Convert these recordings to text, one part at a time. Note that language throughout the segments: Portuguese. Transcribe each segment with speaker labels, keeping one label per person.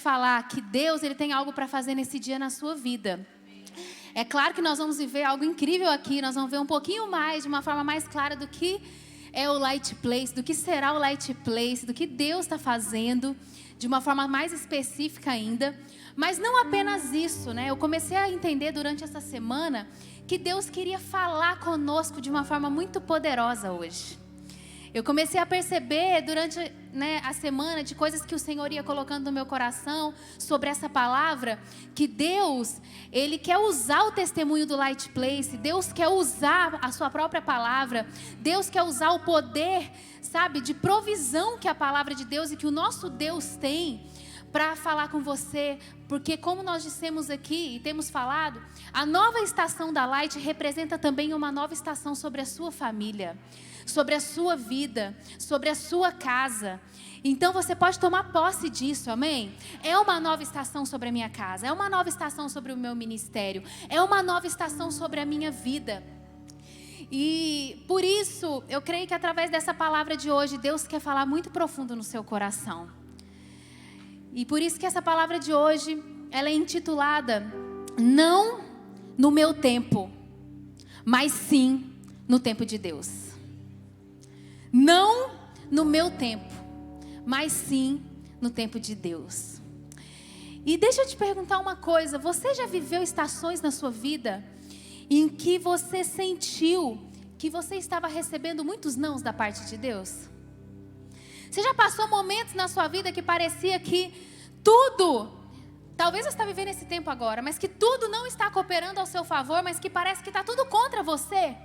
Speaker 1: falar que Deus, Ele tem algo para fazer nesse dia na sua vida. É claro que nós vamos viver algo incrível aqui, nós vamos ver um pouquinho mais, de uma forma mais clara do que é o Light Place, do que será o Light Place, do que Deus está fazendo, de uma forma mais específica ainda. Mas não apenas isso, né? Eu comecei a entender durante essa semana que Deus queria falar conosco de uma forma muito poderosa hoje. Eu comecei a perceber durante a semana de coisas que o Senhor ia colocando no meu coração sobre essa palavra, que Deus, Ele quer usar o testemunho do Light Place, Deus quer usar a sua própria palavra, Deus quer usar o poder, sabe, de provisão que a palavra de Deus e que o nosso Deus tem para falar com você, porque como nós dissemos aqui e temos falado, a nova estação da Light representa também uma nova estação sobre a sua família, sobre a sua vida, sobre a sua casa. Então você pode tomar posse disso, amém? É uma nova estação sobre a minha casa, é uma nova estação sobre o meu ministério, é uma nova estação sobre a minha vida. E por isso, eu creio que através dessa palavra de hoje, Deus quer falar muito profundo no seu coração. E por isso que essa palavra de hoje, ela é intitulada Não no meu tempo, mas sim no tempo de Deus. Não no meu tempo, mas sim no tempo de Deus. E deixa eu te perguntar uma coisa, você já viveu estações na sua vida em que você sentiu que você estava recebendo muitos nãos da parte de Deus? Você já passou momentos na sua vida que parecia que tudo, talvez você está vivendo esse tempo agora, mas que tudo não está cooperando ao seu favor, mas que parece que está tudo contra você?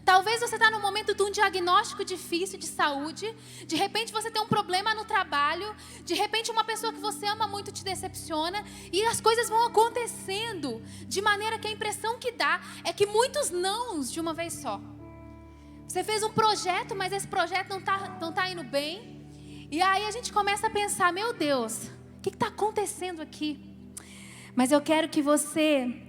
Speaker 1: Talvez você está num momento de um diagnóstico difícil de saúde, de repente você tem um problema no trabalho, de repente uma pessoa que você ama muito te decepciona, e as coisas vão acontecendo, de maneira que a impressão que dá é que muitos nãos de uma vez só. Você fez um projeto, mas esse projeto não tá indo bem. E aí a gente começa a pensar, meu Deus, o que está acontecendo aqui? Mas eu quero que você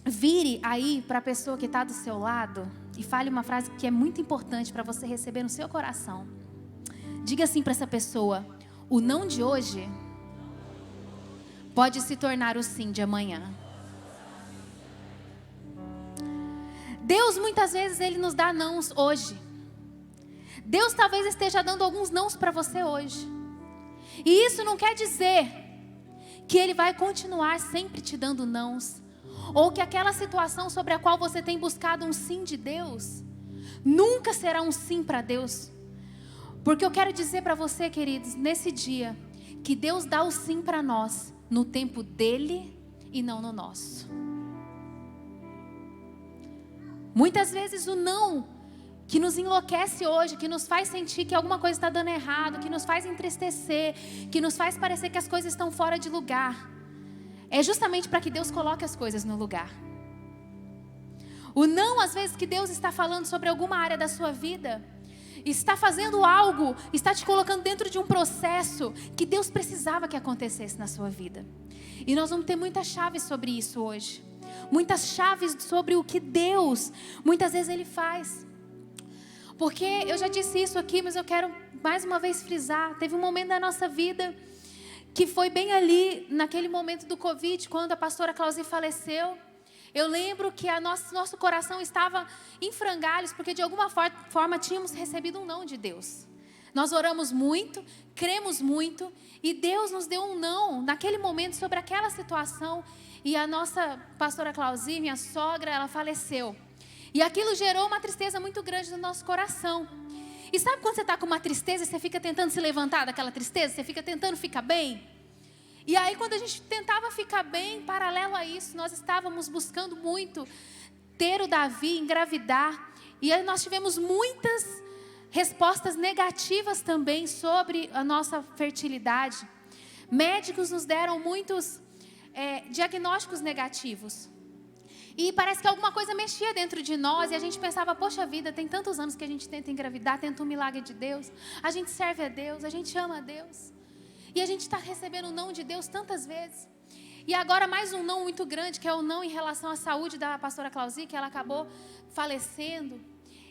Speaker 1: vire aí para a pessoa que está do seu lado e fale uma frase que é muito importante para você receber no seu coração. Diga assim para essa pessoa, o não de hoje pode se tornar o sim de amanhã. Deus muitas vezes Ele nos dá nãos hoje. Deus talvez esteja dando alguns nãos para você hoje. E isso não quer dizer que Ele vai continuar sempre te dando nãos, ou que aquela situação sobre a qual você tem buscado um sim de Deus nunca será um sim para Deus. Porque eu quero dizer para você, queridos, nesse dia, que Deus dá o sim para nós no tempo dEle e não no nosso. Muitas vezes o não que nos enlouquece hoje, que nos faz sentir que alguma coisa está dando errado, que nos faz entristecer, que nos faz parecer que as coisas estão fora de lugar, é justamente para que Deus coloque as coisas no lugar. O não, às vezes, que Deus está falando sobre alguma área da sua vida, está fazendo algo, está te colocando dentro de um processo que Deus precisava que acontecesse na sua vida. E nós vamos ter muitas chaves sobre isso hoje. Muitas chaves sobre o que Deus, muitas vezes Ele faz. Porque eu já disse isso aqui, mas eu quero mais uma vez frisar. Teve um momento da nossa vida que foi bem ali, naquele momento do Covid, quando a pastora Clausi faleceu. Eu lembro que nosso coração estava em frangalhos, porque de alguma forma tínhamos recebido um não de Deus. Nós oramos muito, cremos muito, e Deus nos deu um não, naquele momento, sobre aquela situação. E a nossa pastora Clausi, minha sogra, ela faleceu. E aquilo gerou uma tristeza muito grande no nosso coração. E sabe quando você está com uma tristeza e você fica tentando se levantar daquela tristeza? Você fica tentando ficar bem? E aí quando a gente tentava ficar bem, paralelo a isso, nós estávamos buscando muito ter o Davi, engravidar. E aí nós tivemos muitas respostas negativas também sobre a nossa fertilidade. Médicos nos deram muitos diagnósticos negativos. E parece que alguma coisa mexia dentro de nós e a gente pensava, poxa vida, tem tantos anos que a gente tenta engravidar, tenta um milagre de Deus, a gente serve a Deus, a gente ama a Deus. E a gente está recebendo o não de Deus tantas vezes. E agora mais um não muito grande, que é o não em relação à saúde da pastora Clausi, que ela acabou falecendo.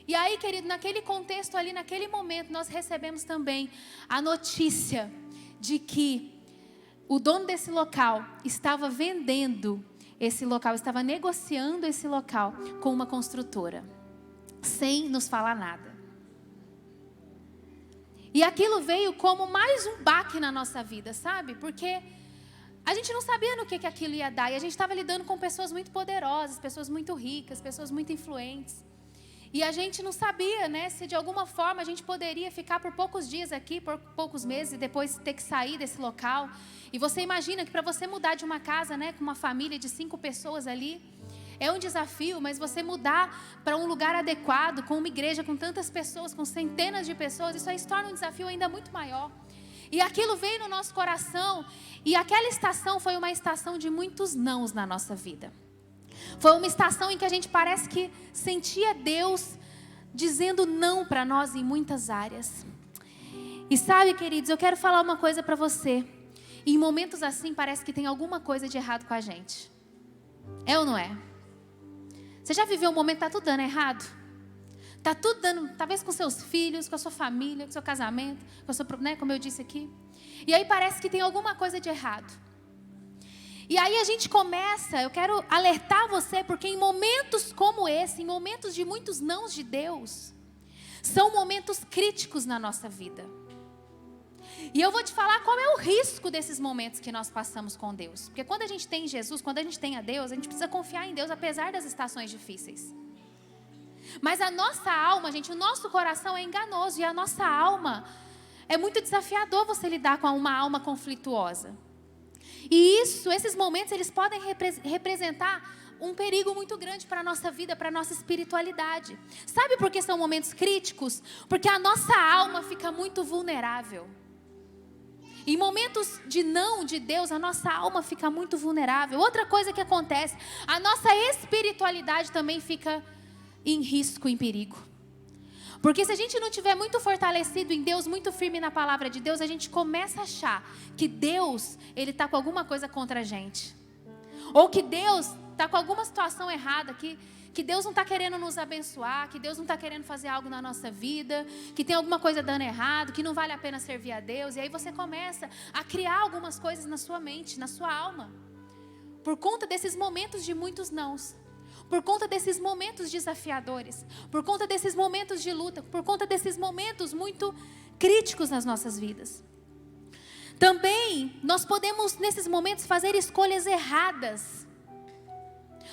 Speaker 1: E aí, querido, naquele contexto ali, naquele momento, nós recebemos também a notícia de que o dono desse local estava vendendo esse local, estava negociando esse local com uma construtora, sem nos falar nada. E aquilo veio como mais um baque na nossa vida, sabe? Porque a gente não sabia no que aquilo ia dar. E a gente estava lidando com pessoas muito poderosas, pessoas muito ricas, pessoas muito influentes. E a gente não sabia, né, se de alguma forma a gente poderia ficar por poucos dias aqui, por poucos meses, e depois ter que sair desse local. E você imagina que para você mudar de uma casa, né, com uma família de 5 pessoas ali, é um desafio, mas você mudar para um lugar adequado, com uma igreja com tantas pessoas, com centenas de pessoas, isso aí se torna um desafio ainda muito maior. E aquilo veio no nosso coração, e aquela estação foi uma estação de muitos nãos na nossa vida. Foi uma estação em que a gente parece que sentia Deus dizendo não para nós em muitas áreas. E sabe, queridos, eu quero falar uma coisa para você. Em momentos assim parece que tem alguma coisa de errado com a gente. É ou não é? Você já viveu um momento que está tudo dando errado? Está tudo dando, talvez com seus filhos, com a sua família, com o seu casamento, com a sua, né, como eu disse aqui. E aí parece que tem alguma coisa de errado. E aí a gente começa, eu quero alertar você, porque em momentos como esse, em momentos de muitos nãos de Deus, são momentos críticos na nossa vida. E eu vou te falar qual é o risco desses momentos que nós passamos com Deus. Porque quando a gente tem Jesus, quando a gente tem a Deus, a gente precisa confiar em Deus apesar das estações difíceis. Mas a nossa alma, gente, o nosso coração é enganoso. E a nossa alma, é muito desafiador você lidar com uma alma conflituosa. E esses momentos, eles podem representar um perigo muito grande para a nossa vida, para a nossa espiritualidade. Sabe por que são momentos críticos? Porque a nossa alma fica muito vulnerável. Em momentos de não de Deus, a nossa alma fica muito vulnerável. Outra coisa que acontece, a nossa espiritualidade também fica em risco, em perigo. Porque se a gente não estiver muito fortalecido em Deus, muito firme na palavra de Deus, a gente começa a achar que Deus, Ele está com alguma coisa contra a gente. Ou que Deus está com alguma situação errada, que Deus não está querendo nos abençoar, que Deus não está querendo fazer algo na nossa vida, que tem alguma coisa dando errado, que não vale a pena servir a Deus. E aí você começa a criar algumas coisas na sua mente, na sua alma. Por conta desses momentos de muitos nãos. Por conta desses momentos desafiadores, por conta desses momentos de luta, por conta desses momentos muito críticos nas nossas vidas. Também nós podemos nesses momentos fazer escolhas erradas.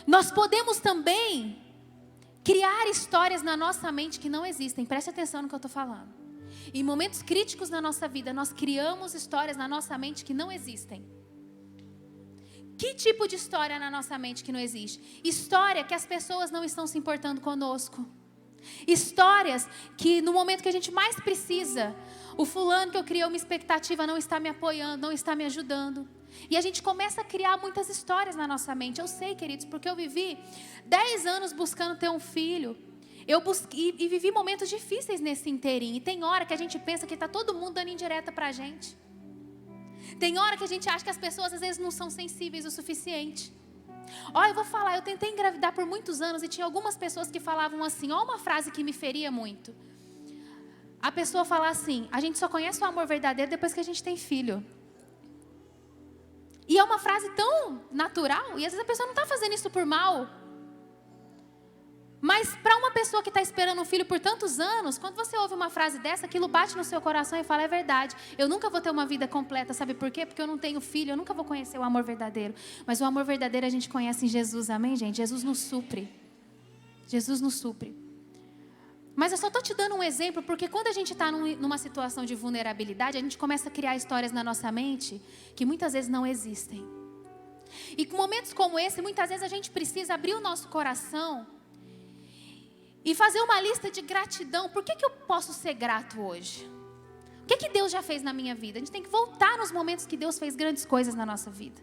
Speaker 1: Nós podemos também criar histórias na nossa mente que não existem. Preste atenção no que eu estou falando. Em momentos críticos na nossa vida, nós criamos histórias na nossa mente que não existem. Que tipo de história na nossa mente que não existe? História que as pessoas não estão se importando conosco. Histórias que no momento que a gente mais precisa, o fulano que eu criei uma expectativa não está me apoiando, não está me ajudando. E a gente começa a criar muitas histórias na nossa mente. Eu sei, queridos, porque eu vivi 10 anos buscando ter um filho. Eu busquei e vivi momentos difíceis nesse inteirinho. E tem hora que a gente pensa que está todo mundo dando indireta pra gente. Tem hora que a gente acha que as pessoas às vezes não são sensíveis o suficiente. Olha, eu vou falar, eu tentei engravidar por muitos anos e tinha algumas pessoas que falavam assim, olha uma frase que me feria muito. A pessoa fala assim, a gente só conhece o amor verdadeiro depois que a gente tem filho. E é uma frase tão natural, e às vezes a pessoa não está fazendo isso por mal. Mas para uma pessoa que está esperando um filho por tantos anos, quando você ouve uma frase dessa, aquilo bate no seu coração e fala, é verdade, eu nunca vou ter uma vida completa, sabe por quê? Porque eu não tenho filho, eu nunca vou conhecer o amor verdadeiro. Mas o amor verdadeiro a gente conhece em Jesus, amém, gente? Jesus nos supre. Jesus nos supre. Mas eu só estou te dando um exemplo, porque quando a gente está numa situação de vulnerabilidade, a gente começa a criar histórias na nossa mente que muitas vezes não existem. E com momentos como esse, muitas vezes a gente precisa abrir o nosso coração e fazer uma lista de gratidão. Por que eu posso ser grato hoje? O que Deus já fez na minha vida? A gente tem que voltar nos momentos que Deus fez grandes coisas na nossa vida.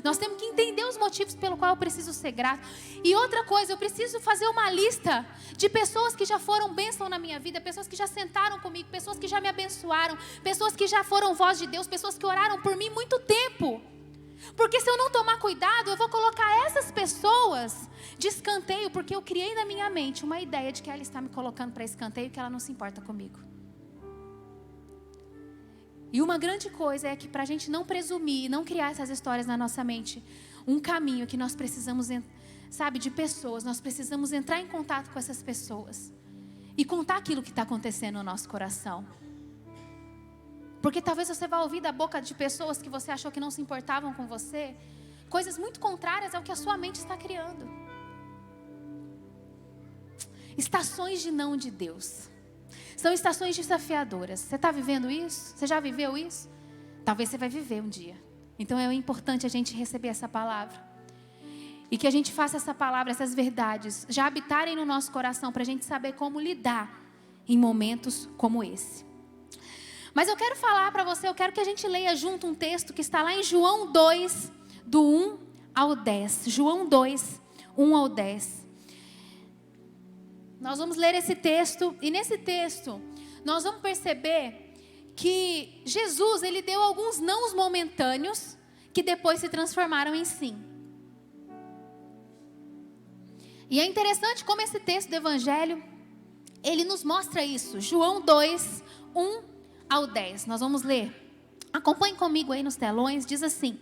Speaker 1: Nós temos que entender os motivos pelo qual eu preciso ser grato. E outra coisa, eu preciso fazer uma lista de pessoas que já foram bênção na minha vida, pessoas que já sentaram comigo, pessoas que já me abençoaram, pessoas que já foram voz de Deus, pessoas que oraram por mim muito tempo. Porque se eu não tomar cuidado, eu vou colocar essas pessoas de escanteio, porque eu criei na minha mente uma ideia de que ela está me colocando para escanteio e que ela não se importa comigo. E uma grande coisa é que para a gente não presumir, não criar essas histórias na nossa mente, um caminho que nós precisamos, sabe, de pessoas, nós precisamos entrar em contato com essas pessoas e contar aquilo que está acontecendo no nosso coração. Porque talvez você vá ouvir da boca de pessoas que você achou que não se importavam com você, coisas muito contrárias ao que a sua mente está criando. Estações de não de Deus. São estações desafiadoras. Você está vivendo isso? Você já viveu isso? Talvez você vai viver um dia. Então é importante a gente receber essa palavra. E que a gente faça essa palavra, essas verdades, já habitarem no nosso coração, para a gente saber como lidar em momentos como esse. Mas eu quero falar para você, eu quero que a gente leia junto um texto que está lá em João 2, do 1 ao 10. João 2, 1 ao 10. Nós vamos ler esse texto, e nesse texto nós vamos perceber que Jesus, ele deu alguns nãos momentâneos que depois se transformaram em sim. E é interessante como esse texto do Evangelho, ele nos mostra isso. João 2, 1 ao 10. Nós vamos ler. Acompanhe comigo aí nos telões, diz assim: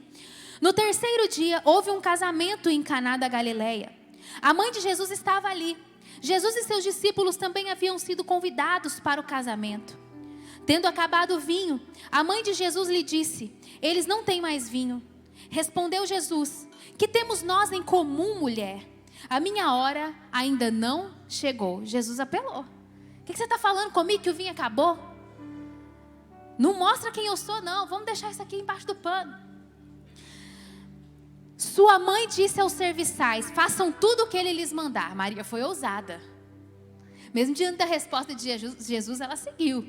Speaker 1: No terceiro dia houve um casamento em Caná da Galileia. A mãe de Jesus estava ali. Jesus e seus discípulos também haviam sido convidados para o casamento. Tendo acabado o vinho, a mãe de Jesus lhe disse: Eles não têm mais vinho. Respondeu Jesus: Que temos nós em comum, mulher? A minha hora ainda não chegou. Jesus apelou. O que você está falando comigo que o vinho acabou? Não mostra quem eu sou, não. Vamos deixar isso aqui embaixo do pano. Sua mãe disse aos serviçais: Façam tudo o que ele lhes mandar. Maria foi ousada. Mesmo diante da resposta de Jesus, ela seguiu.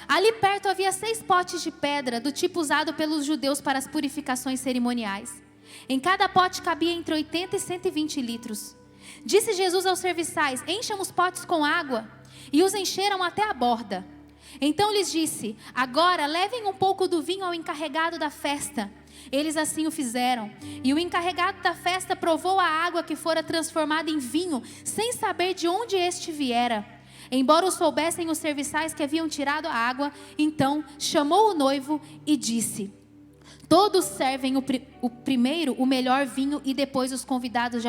Speaker 1: Ali perto havia 6 potes de pedra, do tipo usado pelos judeus para as purificações cerimoniais. Em cada pote cabia entre 80 e 120 litros. Disse Jesus aos serviçais: Encham os potes com água. E os encheram até a borda. Então lhes disse: Agora levem um pouco do vinho ao encarregado da festa. Eles assim o fizeram. E o encarregado da festa provou a água que fora transformada em vinho, sem saber de onde este viera. Embora o soubessem os serviçais que haviam tirado a água, então chamou o noivo e disse: Todos servem o primeiro o melhor vinho, e depois que os convidados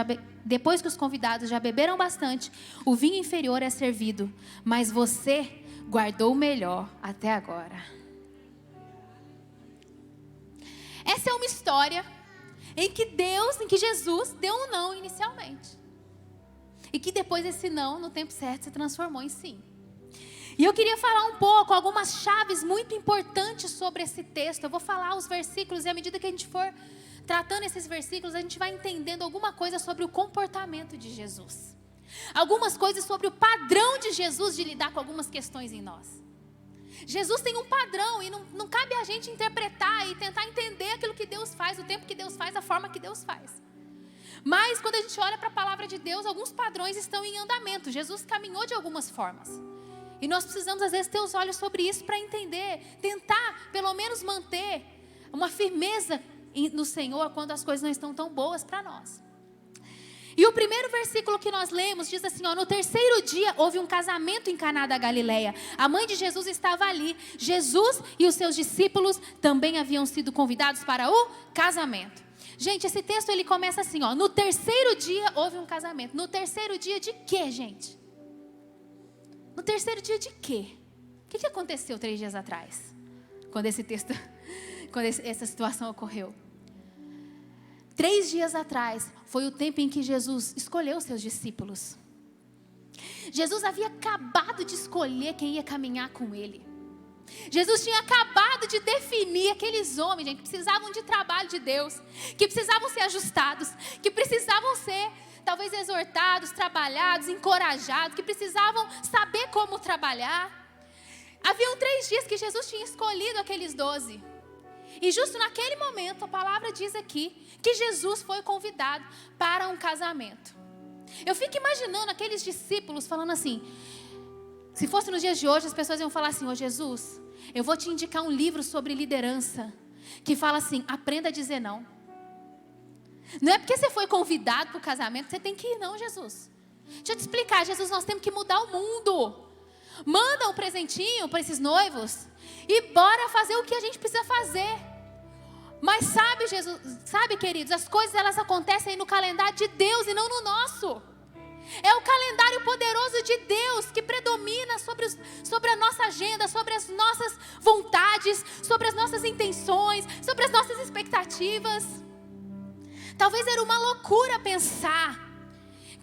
Speaker 1: já beberam bastante, o vinho inferior é servido. Mas você guardou o melhor até agora. Essa é uma história em que Jesus deu um não inicialmente. E que depois esse não, no tempo certo, se transformou em sim. E eu queria falar um pouco, algumas chaves muito importantes sobre esse texto. Eu vou falar os versículos, e à medida que a gente for tratando esses versículos, a gente vai entendendo alguma coisa sobre o comportamento de Jesus. Algumas coisas sobre o padrão de Jesus de lidar com algumas questões em nós. Jesus tem um padrão e não cabe a gente interpretar e tentar entender aquilo que Deus faz, o tempo que Deus faz, a forma que Deus faz. Mas quando a gente olha para a palavra de Deus, alguns padrões estão em andamento. Jesus caminhou de algumas formas. E nós precisamos às vezes ter os olhos sobre isso para entender, tentar pelo menos manter uma firmeza no Senhor quando as coisas não estão tão boas para nós. E o primeiro versículo que nós lemos diz assim: No terceiro dia houve um casamento em Caná da Galileia. A mãe de Jesus estava ali. Jesus e os seus discípulos também haviam sido convidados para o casamento. Gente, esse texto ele começa assim, no terceiro dia houve um casamento. No terceiro dia de quê, gente? No terceiro dia de quê? O que aconteceu 3 dias atrás? Quando essa situação ocorreu. 3 dias atrás foi o tempo em que Jesus escolheu os seus discípulos. Jesus havia acabado de escolher quem ia caminhar com ele. Jesus tinha acabado de definir aqueles homens, gente, que precisavam de trabalho de Deus, que precisavam ser ajustados, que precisavam ser talvez exortados, trabalhados, encorajados, que precisavam saber como trabalhar. Haviam 3 dias que Jesus tinha escolhido aqueles 12. E justo naquele momento, a palavra diz aqui que Jesus foi convidado para um casamento. Eu fico imaginando aqueles discípulos falando assim, se fosse nos dias de hoje, as pessoas iam falar assim: Jesus, eu vou te indicar um livro sobre liderança, que fala assim, aprenda a dizer não. Não é porque você foi convidado para o casamento que você tem que ir, não, Jesus. Deixa eu te explicar, Jesus, nós temos que mudar o mundo. Manda um presentinho para esses noivos e bora fazer o que a gente precisa fazer. Mas sabe, Jesus, sabe, queridos, as coisas elas acontecem no calendário de Deus e não no nosso. É o calendário poderoso de Deus que predomina sobre a nossa agenda, sobre as nossas vontades, sobre as nossas intenções, sobre as nossas expectativas. Talvez era uma loucura pensar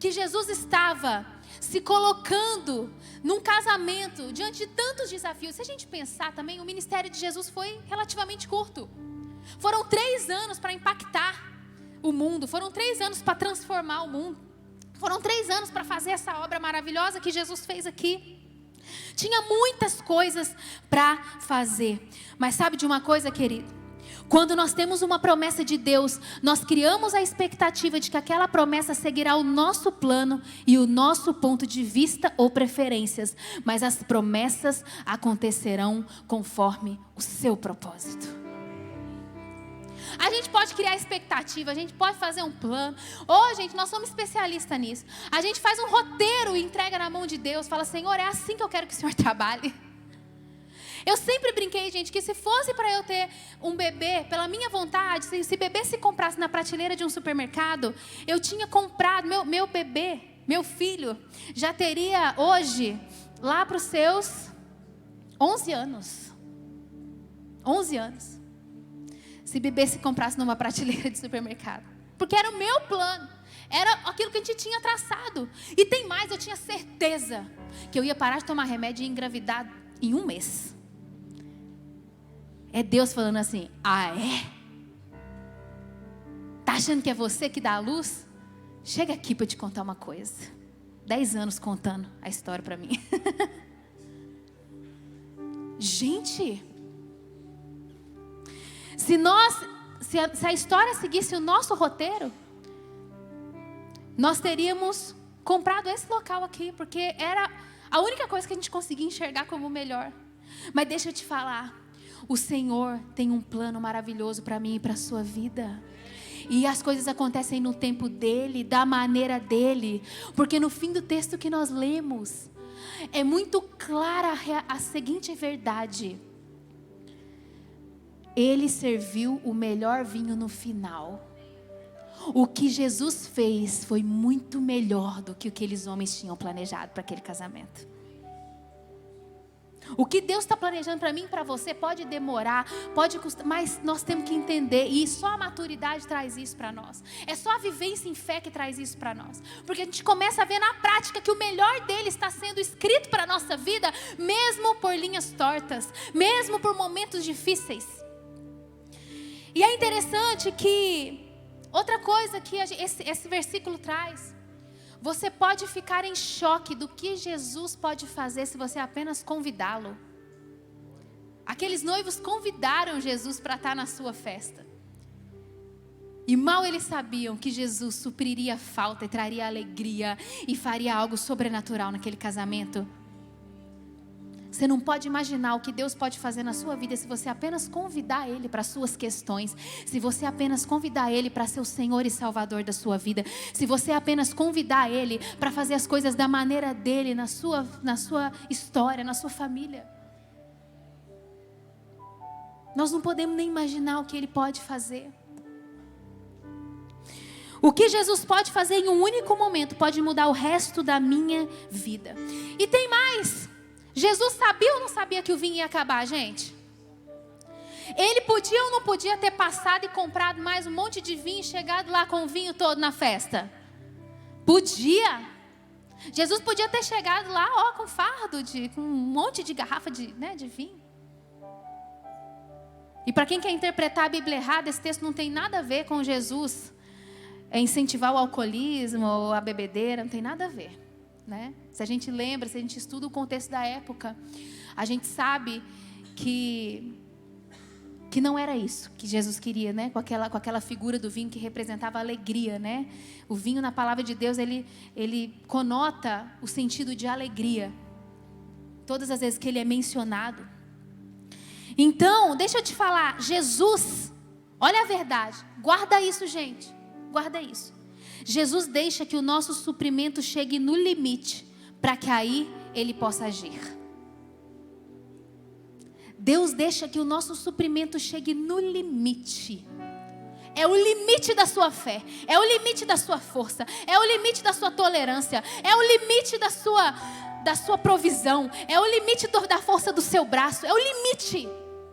Speaker 1: que Jesus estava se colocando num casamento diante de tantos desafios. Se a gente pensar também, o ministério de Jesus foi relativamente curto. Foram 3 anos para impactar o mundo, foram 3 anos para transformar o mundo. Foram 3 anos para fazer essa obra maravilhosa que Jesus fez aqui. Tinha muitas coisas para fazer. Mas sabe de uma coisa, querido? Quando nós temos uma promessa de Deus, nós criamos a expectativa de que aquela promessa seguirá o nosso plano e o nosso ponto de vista ou preferências. Mas as promessas acontecerão conforme o seu propósito. A gente pode criar expectativa, a gente pode fazer um plano. Gente, nós somos especialistas nisso. A gente faz um roteiro e entrega na mão de Deus. Fala, Senhor, é assim que eu quero que o Senhor trabalhe. Eu sempre brinquei, gente, que se fosse para eu ter um bebê, pela minha vontade, se bebê se comprasse na prateleira de um supermercado, eu tinha comprado, meu bebê, meu filho, já teria hoje, lá para os seus 11 anos. 11 anos. Se bebê se comprasse numa prateleira de supermercado. Porque era o meu plano. Era aquilo que a gente tinha traçado. E tem mais, eu tinha certeza que eu ia parar de tomar remédio e engravidar em 1 mês. É Deus falando assim, é? Tá achando que é você que dá a luz? Chega aqui para eu te contar uma coisa. 10 anos contando a história para mim. Gente... Se a história seguisse o nosso roteiro, nós teríamos comprado esse local aqui, porque era a única coisa que a gente conseguia enxergar como melhor. Mas deixa eu te falar, o Senhor tem um plano maravilhoso para mim e para a sua vida. E as coisas acontecem no tempo dele, da maneira dele. Porque no fim do texto que nós lemos, é muito clara a seguinte verdade. Ele serviu o melhor vinho no final. O que Jesus fez foi muito melhor do que o que aqueles homens tinham planejado para aquele casamento. O que Deus está planejando para mim e para você pode demorar, pode custar, mas nós temos que entender, e só a maturidade traz isso para nós. É só a vivência em fé que traz isso para nós. Porque a gente começa a ver na prática que o melhor dele está sendo escrito para a nossa vida, mesmo por linhas tortas, mesmo por momentos difíceis. E é interessante que, outra coisa que esse versículo traz, você pode ficar em choque do que Jesus pode fazer se você apenas convidá-lo. Aqueles noivos convidaram Jesus para estar na sua festa. E mal eles sabiam que Jesus supriria a falta e traria alegria e faria algo sobrenatural naquele casamento. Você não pode imaginar o que Deus pode fazer na sua vida se você apenas convidar Ele para as suas questões. Se você apenas convidar Ele para ser o Senhor e Salvador da sua vida. Se você apenas convidar Ele para fazer as coisas da maneira dEle, na sua história, na sua família. Nós não podemos nem imaginar o que Ele pode fazer. O que Jesus pode fazer em um único momento pode mudar o resto da minha vida. E tem mais. Jesus sabia ou não sabia que o vinho ia acabar, gente? Ele podia ou não podia ter passado e comprado mais um monte de vinho e chegado lá com o vinho todo na festa? Podia. Jesus podia ter chegado lá, com fardo, com um monte de garrafa de vinho. E para quem quer interpretar a Bíblia errada, esse texto não tem nada a ver com Jesus incentivar o alcoolismo ou a bebedeira, não tem nada a ver. Né? Se a gente lembra, se a gente estuda o contexto da época, a gente sabe que não era isso que Jesus queria, né? com aquela figura do vinho que representava a alegria, né? O vinho na palavra de Deus, ele conota o sentido de alegria todas as vezes que ele é mencionado. Então, deixa eu te falar, Jesus, olha a verdade, guarda isso, gente, guarda isso. Jesus deixa que o nosso suprimento chegue no limite, para que aí Ele possa agir. Deus deixa que o nosso suprimento chegue no limite. É o limite da sua fé, é o limite da sua força, é o limite da sua tolerância, é o limite da sua provisão, é o limite da força do seu braço, é o limite.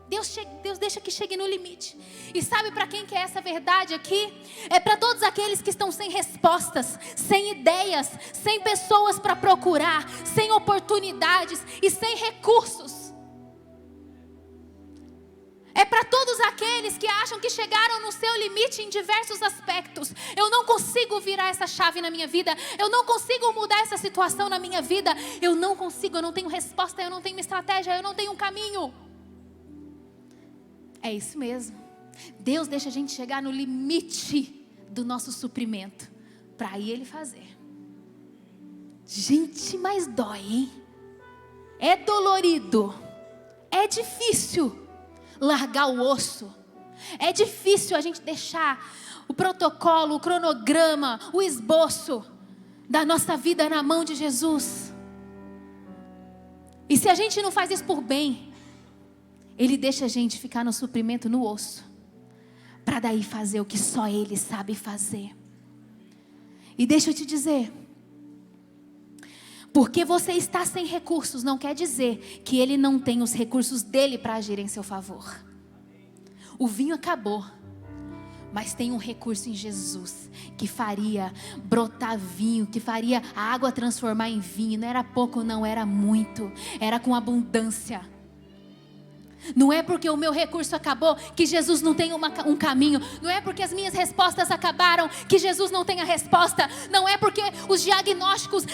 Speaker 1: Deus deixa que chegue no limite. E sabe para quem que é essa verdade aqui? É para todos aqueles que estão sem respostas, sem ideias, sem pessoas para procurar, sem oportunidades e sem recursos. É para todos aqueles que acham que chegaram no seu limite em diversos aspectos. Eu não consigo virar essa chave na minha vida. Eu não consigo mudar essa situação na minha vida. Eu não consigo, eu não tenho resposta, eu não tenho estratégia, eu não tenho um caminho. É isso mesmo. Deus deixa a gente chegar no limite do nosso suprimento, para aí Ele fazer. Gente, mas dói, hein? É dolorido. É difícil largar o osso. É difícil a gente deixar o protocolo, o cronograma, o esboço da nossa vida na mão de Jesus. E se a gente não faz isso por bem, Ele deixa a gente ficar no suprimento no osso, para daí fazer o que só Ele sabe fazer. E deixa eu te dizer, porque você está sem recursos, não quer dizer que Ele não tem os recursos dele para agir em seu favor. O vinho acabou, mas tem um recurso em Jesus, que faria brotar vinho, que faria a água transformar em vinho. Não era pouco, não era muito, era com abundância. Não é porque o meu recurso acabou que Jesus não tem um caminho. Não é porque as minhas respostas acabaram que Jesus não tem a resposta. Não é porque os diagnósticos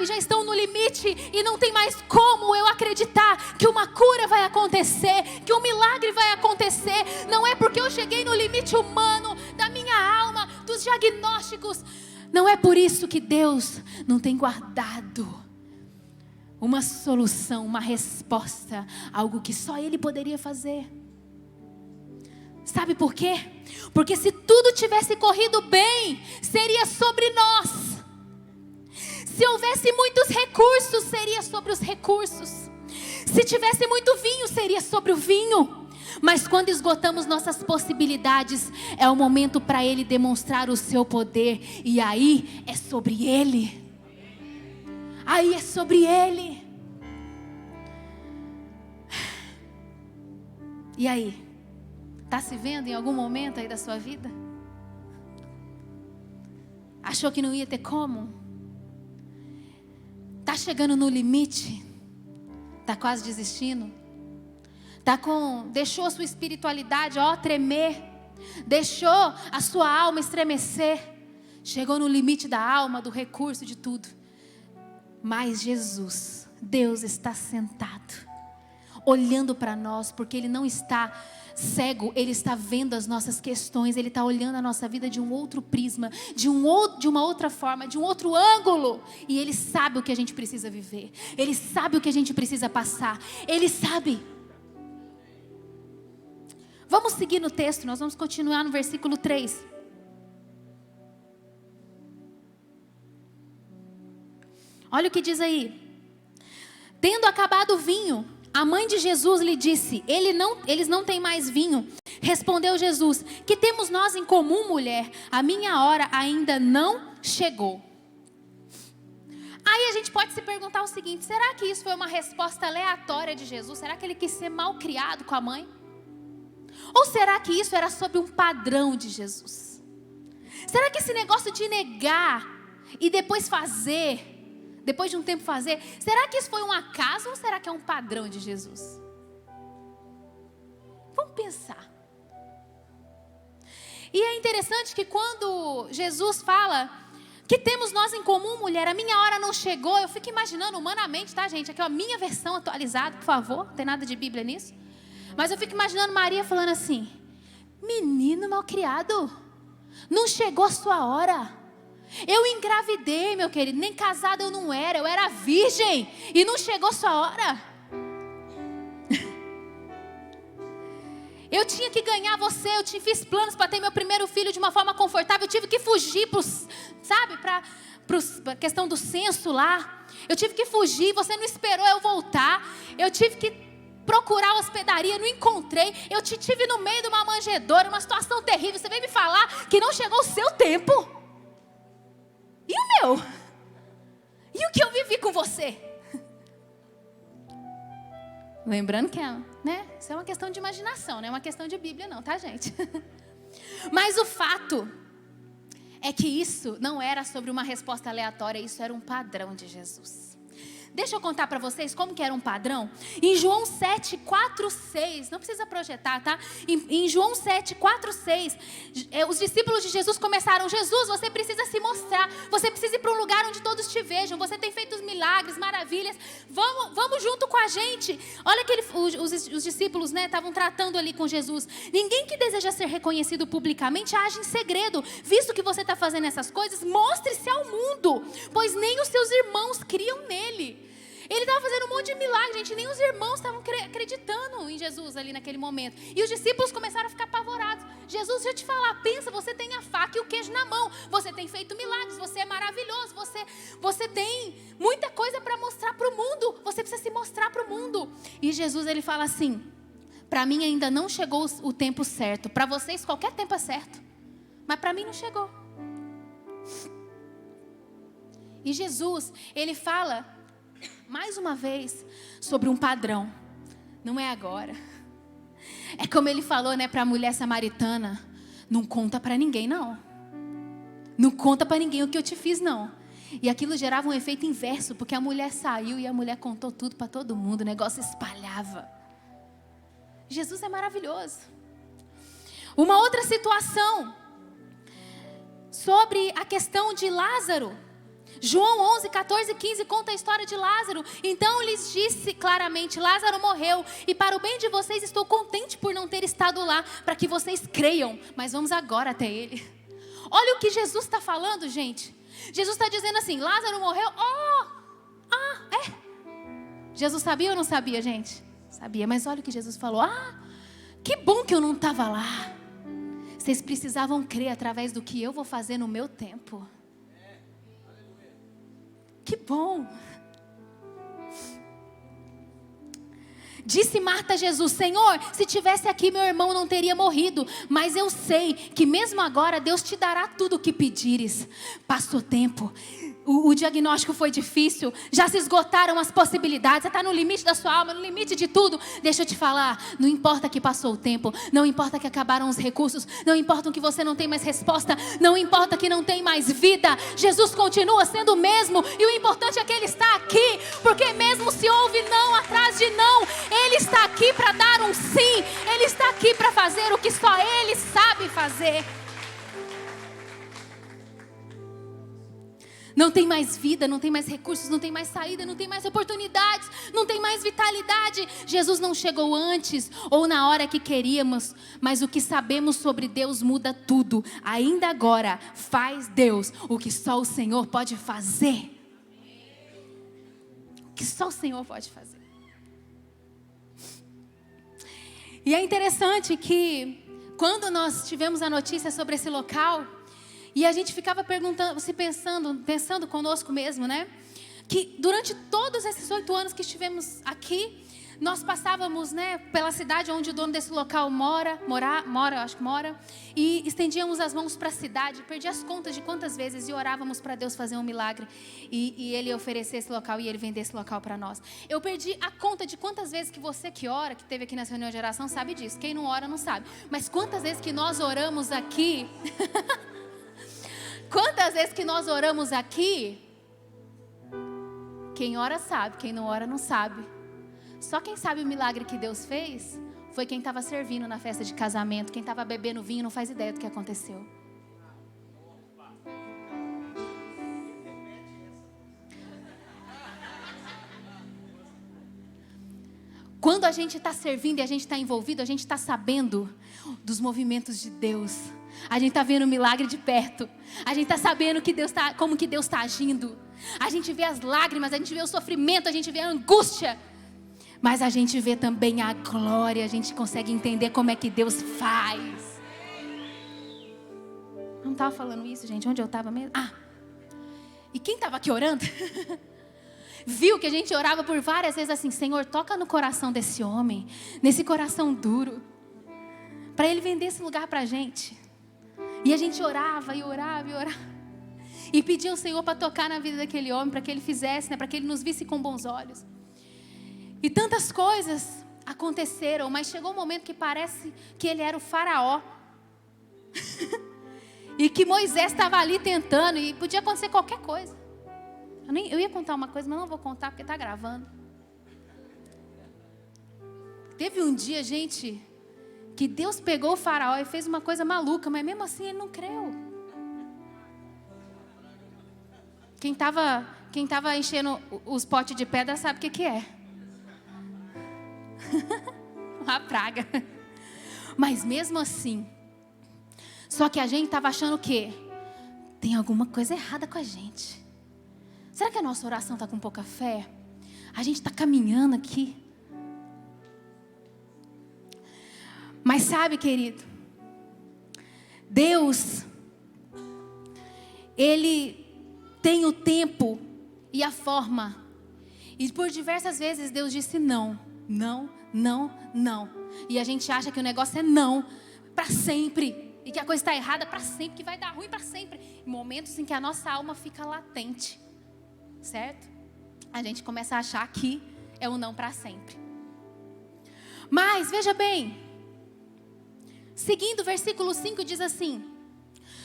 Speaker 1: já estão no limite e não tem mais como eu acreditar que uma cura vai acontecer, que um milagre vai acontecer. Não é porque eu cheguei no limite humano da minha alma, dos diagnósticos. Não é por isso que Deus não tem guardado uma solução, uma resposta, algo que só Ele poderia fazer. Sabe por quê? Porque se tudo tivesse corrido bem, seria sobre nós. Se houvesse muitos recursos, seria sobre os recursos. Se tivesse muito vinho, seria sobre o vinho. Mas quando esgotamos nossas possibilidades, é o momento para Ele demonstrar o seu poder. E aí é sobre Ele. Aí é sobre Ele. E aí? Está se vendo em algum momento aí da sua vida? Achou que não ia ter como? Está chegando no limite? Está quase desistindo? Deixou a sua espiritualidade tremer? Deixou a sua alma estremecer? Chegou no limite da alma, do recurso, de tudo. Mas Jesus, Deus está sentado, olhando para nós, porque Ele não está cego, Ele está vendo as nossas questões, Ele está olhando a nossa vida de um outro prisma, de uma outra forma, de um outro ângulo, e Ele sabe o que a gente precisa viver, Ele sabe o que a gente precisa passar, Ele sabe. Vamos seguir no texto, nós vamos continuar no versículo 3. Olha o que diz aí. Tendo acabado o vinho, a mãe de Jesus lhe disse: eles não têm mais vinho. Respondeu Jesus: que temos nós em comum, mulher? A minha hora ainda não chegou. Aí a gente pode se perguntar o seguinte: será que isso foi uma resposta aleatória de Jesus? Será que Ele quis ser mal criado com a mãe? Ou será que isso era sobre um padrão de Jesus? Será que esse negócio de negar e depois fazer, depois de um tempo fazer, será que isso foi um acaso ou será que é um padrão de Jesus? Vamos pensar. E é interessante que quando Jesus fala: que temos nós em comum, mulher? A minha hora não chegou. Eu fico imaginando humanamente, tá, gente? Aqui é a minha versão atualizada, por favor. Não tem nada de Bíblia nisso. Mas eu fico imaginando Maria falando assim: menino malcriado, não chegou a sua hora. Eu engravidei, meu querido, nem casada eu não era, eu era virgem e não chegou sua hora. Eu tinha que ganhar você, fiz planos para ter meu primeiro filho de uma forma confortável, eu tive que fugir para a questão do censo lá. Eu tive que fugir, você não esperou eu voltar, eu tive que procurar hospedaria, não encontrei. Eu te tive no meio de uma manjedoura, uma situação terrível. Você veio me falar que não chegou o seu tempo. E o meu? E o que eu vivi com você? Lembrando que isso é uma questão de imaginação, não é uma questão de Bíblia não, tá, gente? Mas o fato é que isso não era sobre uma resposta aleatória, isso era um padrão de Jesus. Deixa eu contar para vocês como que era um padrão. Em João 7, 4, 6, não precisa projetar, tá? Em João 7, 4, 6, os discípulos de Jesus começaram: Jesus, você precisa se mostrar, você precisa ir para um lugar onde todos te vejam, você tem feito os milagres, maravilhas, vamos junto com a gente. Olha que os discípulos estavam tratando ali com Jesus. Ninguém que deseja ser reconhecido publicamente age em segredo. Visto que você está fazendo essas coisas, mostre-se ao mundo, pois nem os seus irmãos criam nele. Ele estava fazendo um monte de milagre, gente. Nem os irmãos estavam acreditando em Jesus ali naquele momento. E os discípulos começaram a ficar apavorados. Jesus, deixa eu te falar, pensa, você tem a faca e o queijo na mão. Você tem feito milagres, você é maravilhoso. Você tem muita coisa para mostrar para o mundo. Você precisa se mostrar para o mundo. E Jesus, ele fala assim: para mim ainda não chegou o tempo certo. Para vocês qualquer tempo é certo, mas para mim não chegou. E Jesus, ele fala mais uma vez sobre um padrão. Não é agora. É como ele falou, para a mulher samaritana: não conta para ninguém, não. Não conta para ninguém o que eu te fiz, não. E aquilo gerava um efeito inverso, porque a mulher saiu e a mulher contou tudo para todo mundo. O negócio espalhava. Jesus é maravilhoso. Uma outra situação sobre a questão de Lázaro. João 11, 14 e 15 conta a história de Lázaro. Então lhes disse claramente: Lázaro morreu, e para o bem de vocês estou contente por não ter estado lá, para que vocês creiam, mas vamos agora até ele. Olha o que Jesus está falando, gente. Jesus está dizendo assim: Lázaro morreu. Jesus sabia ou não sabia, gente? Sabia, mas olha o que Jesus falou: que bom que eu não estava lá. Vocês precisavam crer através do que eu vou fazer no meu tempo. Que bom. Disse Marta a Jesus: Senhor, se tivesse aqui meu irmão não teria morrido. Mas eu sei que mesmo agora Deus te dará tudo o que pedires. Passou tempo. O diagnóstico foi difícil. Já se esgotaram as possibilidades. Você está no limite da sua alma, no limite de tudo. Deixa eu te falar. Não importa que passou o tempo. Não importa que acabaram os recursos. Não importa que você não tem mais resposta. Não importa que não tem mais vida. Jesus continua sendo o mesmo. E o importante é que Ele está aqui. Porque mesmo se houve não atrás de não, Ele está aqui para dar um sim. Ele está aqui para fazer o que só Ele sabe fazer. Não tem mais vida, não tem mais recursos, não tem mais saída, não tem mais oportunidades, não tem mais vitalidade. Jesus não chegou antes ou na hora que queríamos, mas o que sabemos sobre Deus muda tudo. Ainda agora faz Deus o que só o Senhor pode fazer. O que só o Senhor pode fazer. E é interessante que quando nós tivemos a notícia sobre esse local, e a gente ficava pensando conosco mesmo, que durante todos esses 8 anos que estivemos aqui, nós passávamos, pela cidade onde o dono desse local mora, e estendíamos as mãos para a cidade, perdi as contas de quantas vezes, e orávamos para Deus fazer um milagre, e Ele oferecer esse local, e Ele vender esse local para nós. Eu perdi a conta de quantas vezes que você que ora, que esteve aqui nessa reunião de oração, sabe disso. Quem não ora não sabe. Mas quantas vezes que nós oramos aqui... Quantas vezes que nós oramos aqui, quem ora sabe, quem não ora não sabe. Só quem sabe o milagre que Deus fez foi quem estava servindo na festa de casamento. Quem estava bebendo vinho não faz ideia do que aconteceu. Quando a gente está servindo e a gente está envolvido, a gente está sabendo dos movimentos de Deus. A gente está vendo o milagre de perto. A gente está sabendo como que Deus está agindo. A gente vê as lágrimas, a gente vê o sofrimento, a gente vê a angústia. Mas a gente vê também a glória. A gente consegue entender como é que Deus faz. Não estava falando isso, gente? Onde eu estava mesmo? E quem estava aqui orando? viu que a gente orava por várias vezes assim: Senhor, toca no coração desse homem, nesse coração duro, para ele vender esse lugar para a gente. E a gente orava e orava e orava. E pedia ao Senhor para tocar na vida daquele homem, para que ele fizesse, né, para que ele nos visse com bons olhos. E tantas coisas aconteceram, mas chegou um momento que parece que ele era o faraó. E que Moisés estava ali tentando, e podia acontecer qualquer coisa. Eu ia contar uma coisa, mas não vou contar porque está gravando. Teve um dia, gente, que Deus pegou o faraó e fez uma coisa maluca, mas mesmo assim ele não creu. Quem estava enchendo os potes de pedra sabe o que é. Uma praga. Mas mesmo assim, só que a gente estava achando o quê? Tem alguma coisa errada com a gente. Será que a nossa oração está com pouca fé? A gente está caminhando aqui. Mas sabe, querido, Deus, Ele tem o tempo e a forma. E por diversas vezes Deus disse não, não, não, não. E a gente acha que o negócio é não para sempre. E que a coisa está errada para sempre, que vai dar ruim para sempre. Em momentos em que a nossa alma fica latente. Certo? A gente começa a achar que é um não para sempre. Mas, veja bem. Seguindo o versículo 5 diz assim: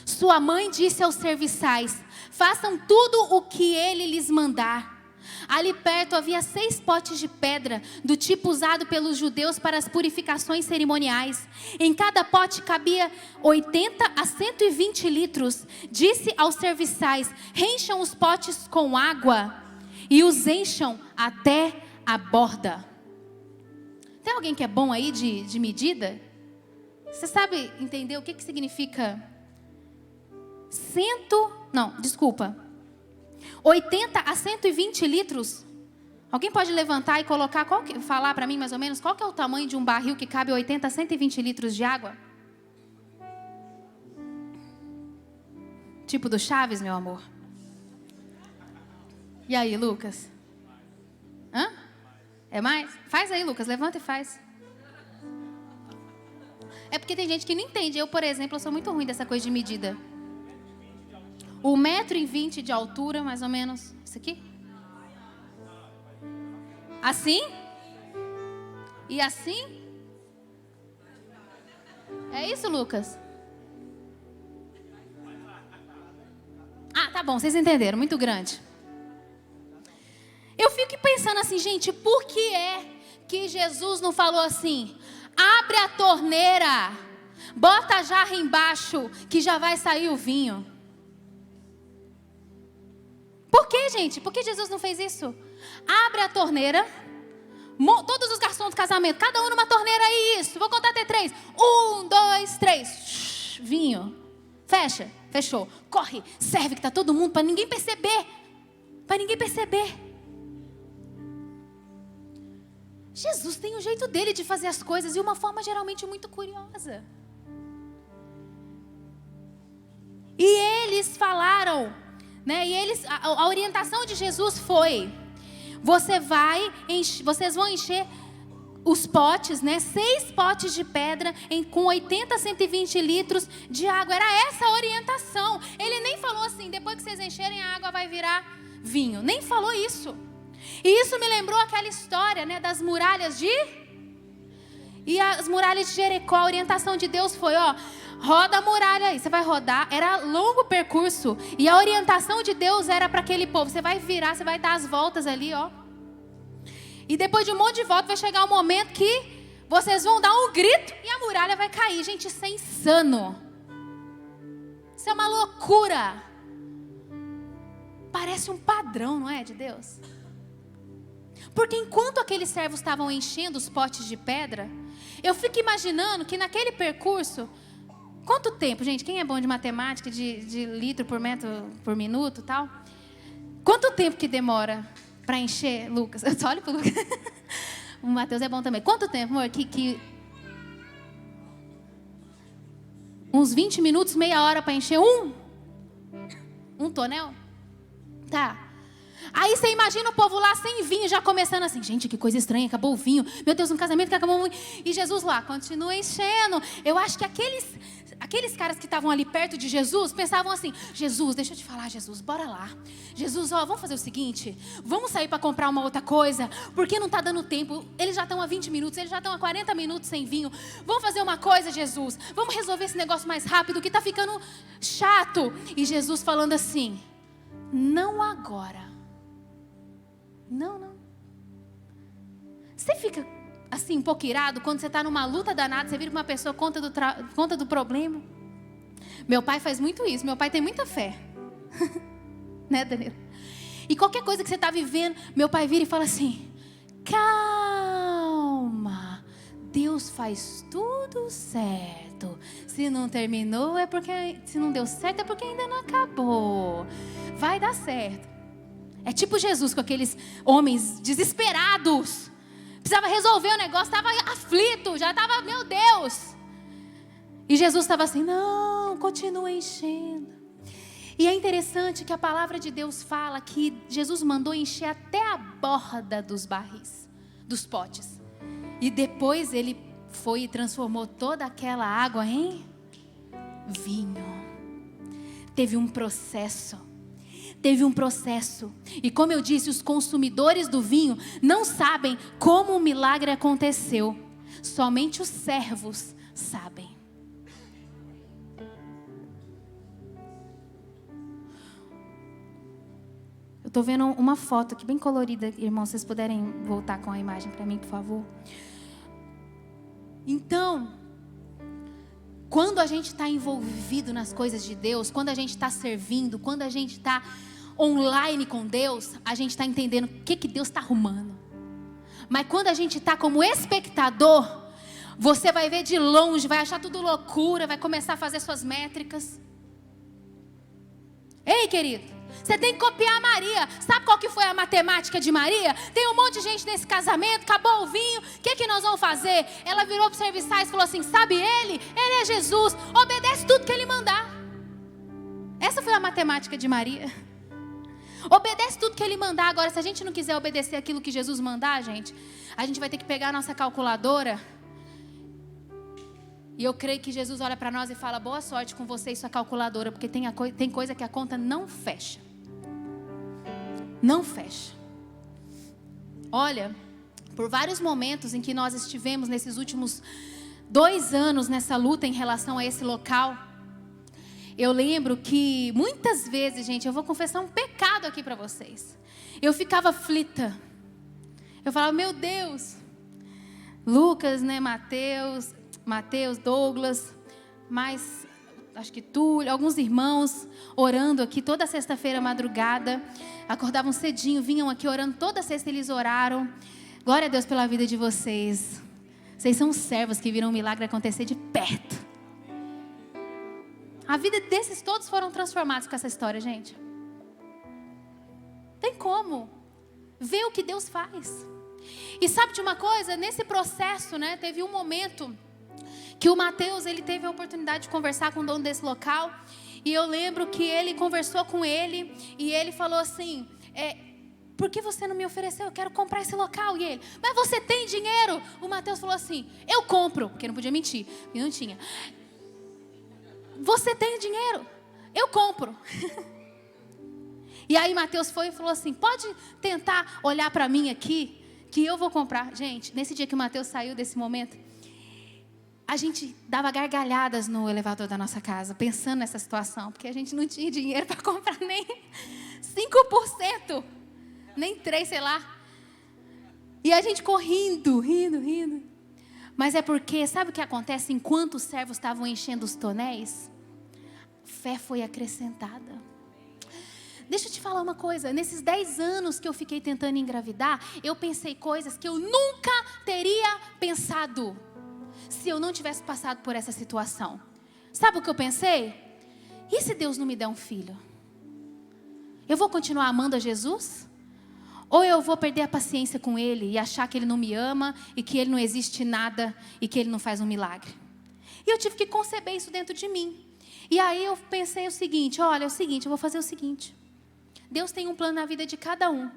Speaker 1: sua mãe disse aos serviçais: façam tudo o que ele lhes mandar. Ali perto havia 6 potes de pedra, do tipo usado pelos judeus para as purificações cerimoniais. Em cada pote cabia 80 a 120 litros. Disse aos serviçais: encham os potes com água e os encham até a borda. Tem alguém que é bom aí de medida? Você sabe entender o que significa 80 a 120 litros. Alguém pode levantar e colocar, falar para mim mais ou menos, qual que é o tamanho de um barril que cabe 80 a 120 litros de água? Tipo do Chaves, meu amor. E aí, Lucas? Hã? É mais? Faz aí, Lucas, levanta e faz. É porque tem gente que não entende. Eu, por exemplo, eu sou muito ruim dessa coisa de medida. 1,20 m de altura, mais ou menos. Isso aqui? Assim? E assim? É isso, Lucas? Ah, tá bom, vocês entenderam. Muito grande. Eu fico pensando assim, gente, por que é que Jesus não falou assim: abre a torneira, bota a jarra embaixo, que já vai sair o vinho? Por que, gente? Por que Jesus não fez isso? Abre a torneira, todos os garçons do casamento, cada um numa torneira, isso. Vou contar até 3. 1, 2, 3. Vinho. Fecha. Fechou. Corre. Serve que está todo mundo para ninguém perceber. Para ninguém perceber. Jesus tem um jeito dele de fazer as coisas e uma forma geralmente muito curiosa. E eles falaram, né? E a orientação de Jesus foi: vocês vão encher os potes, né? 6 potes de pedra com 80 a 120 litros de água. Era essa a orientação. Ele nem falou assim: depois que vocês encherem, a água vai virar vinho. Nem falou isso. E isso me lembrou aquela história, né, das muralhas E as muralhas de Jericó. A orientação de Deus foi: ó, roda a muralha aí, você vai rodar. Era longo percurso. E a orientação de Deus era para aquele povo: você vai virar, você vai dar as voltas ali, ó. E depois de um monte de volta vai chegar um momento que vocês vão dar um grito e a muralha vai cair. Gente, isso é insano. Isso é uma loucura. Parece um padrão, não é, de Deus? Porque enquanto aqueles servos estavam enchendo os potes de pedra, eu fico imaginando que naquele percurso, quanto tempo, gente? Quem é bom de matemática, de litro por metro por minuto e tal? Quanto tempo que demora para encher, Lucas? Eu só olho pro Lucas. O Mateus é bom também. Quanto tempo, amor? Uns 20 minutos, meia hora para encher um tonel? Tá. Aí você imagina o povo lá sem vinho, já começando assim, gente, que coisa estranha, acabou o vinho. Meu Deus, um casamento que acabou o vinho. E Jesus lá, continua enchendo. Eu acho que aqueles caras que estavam ali perto de Jesus, pensavam assim, Jesus, deixa eu te falar, Jesus, bora lá. Jesus, ó, vamos fazer o seguinte, vamos sair para comprar uma outra coisa, porque não está dando tempo. Eles já estão há 20 minutos, eles já estão há 40 minutos sem vinho. Vamos fazer uma coisa, Jesus, vamos resolver esse negócio mais rápido, que está ficando chato. E Jesus falando assim, não agora. Não. Você fica assim, um pouco irado quando você está numa luta danada, você vira uma pessoa conta do problema. Meu pai faz muito isso, meu pai tem muita fé. Né, Danilo? E qualquer coisa que você está vivendo, meu pai vira e fala assim, calma, Deus faz tudo certo. Se não terminou, se não deu certo, é porque ainda não acabou. Vai dar certo. É tipo Jesus com aqueles homens desesperados. Precisava resolver o negócio, estava aflito, já estava, meu Deus. E Jesus estava assim, não, continua enchendo. E é interessante que a palavra de Deus fala que Jesus mandou encher até a borda dos barris, dos potes. E depois ele foi e transformou toda aquela água em vinho. Teve um processo. E como eu disse, os consumidores do vinho não sabem como o milagre aconteceu. Somente os servos sabem. Eu estou vendo uma foto aqui bem colorida, irmão. Se vocês puderem voltar com a imagem para mim, por favor. Então, quando a gente está envolvido nas coisas de Deus, quando a gente está servindo, quando a gente está online com Deus, a gente está entendendo o que Deus está arrumando. Mas quando a gente está como espectador, você vai ver de longe, vai achar tudo loucura, vai começar a fazer suas métricas. Ei, querido, você tem que copiar a Maria. Sabe qual que foi a matemática de Maria? Tem um monte de gente nesse casamento, acabou o vinho, o que nós vamos fazer? Ela virou para os serviçais e falou assim, sabe ele é Jesus, obedece tudo que ele mandar. Essa foi a matemática de Maria. Obedece tudo que ele mandar. Agora, se a gente não quiser obedecer aquilo que Jesus mandar, a gente vai ter que pegar a nossa calculadora. E eu creio que Jesus olha para nós e fala, boa sorte com você e sua calculadora, porque tem coisa que a conta não fecha. Não fecha. Olha, por vários momentos em que nós estivemos nesses últimos 2 anos nessa luta em relação a esse local, eu lembro que muitas vezes, gente, eu vou confessar um pecado aqui para vocês. Eu ficava aflita. Eu falava, meu Deus, Lucas, né, Mateus, Douglas, mais, acho que Túlio, alguns irmãos orando aqui toda sexta-feira madrugada. Acordavam cedinho, vinham aqui orando, toda sexta eles oraram. Glória a Deus pela vida de vocês. Vocês são servos que viram um milagre acontecer de perto. A vida desses todos foram transformados com essa história, gente. Tem como ver o que Deus faz. E sabe de uma coisa? Nesse processo, né, teve um momento que o Mateus, ele teve a oportunidade de conversar com o dono desse local. E eu lembro que ele conversou com ele e ele falou assim, por que você não me ofereceu? Eu quero comprar esse local. E ele, mas você tem dinheiro? O Mateus falou assim, eu compro, porque não podia mentir, e não tinha. Você tem dinheiro? Eu compro. E aí Mateus foi e falou assim, pode tentar olhar para mim aqui, que eu vou comprar. Gente, nesse dia que o Mateus saiu desse momento, a gente dava gargalhadas no elevador da nossa casa, pensando nessa situação, porque a gente não tinha dinheiro para comprar nem 5%, nem 3%, sei lá. E a gente correndo, rindo. Mas é porque, sabe o que acontece? Enquanto os servos estavam enchendo os tonéis, fé foi acrescentada. Deixa eu te falar uma coisa. Nesses 10 anos que eu fiquei tentando engravidar, eu pensei coisas que eu nunca teria pensado se eu não tivesse passado por essa situação. Sabe o que eu pensei? E se Deus não me der um filho? Eu vou continuar amando a Jesus? Ou eu vou perder a paciência com Ele e achar que Ele não me ama e que Ele não existe nada e que Ele não faz um milagre? E eu tive que conceber isso dentro de mim. E aí eu pensei o seguinte, olha, é o seguinte, eu vou fazer o seguinte. Deus tem um plano na vida de cada um.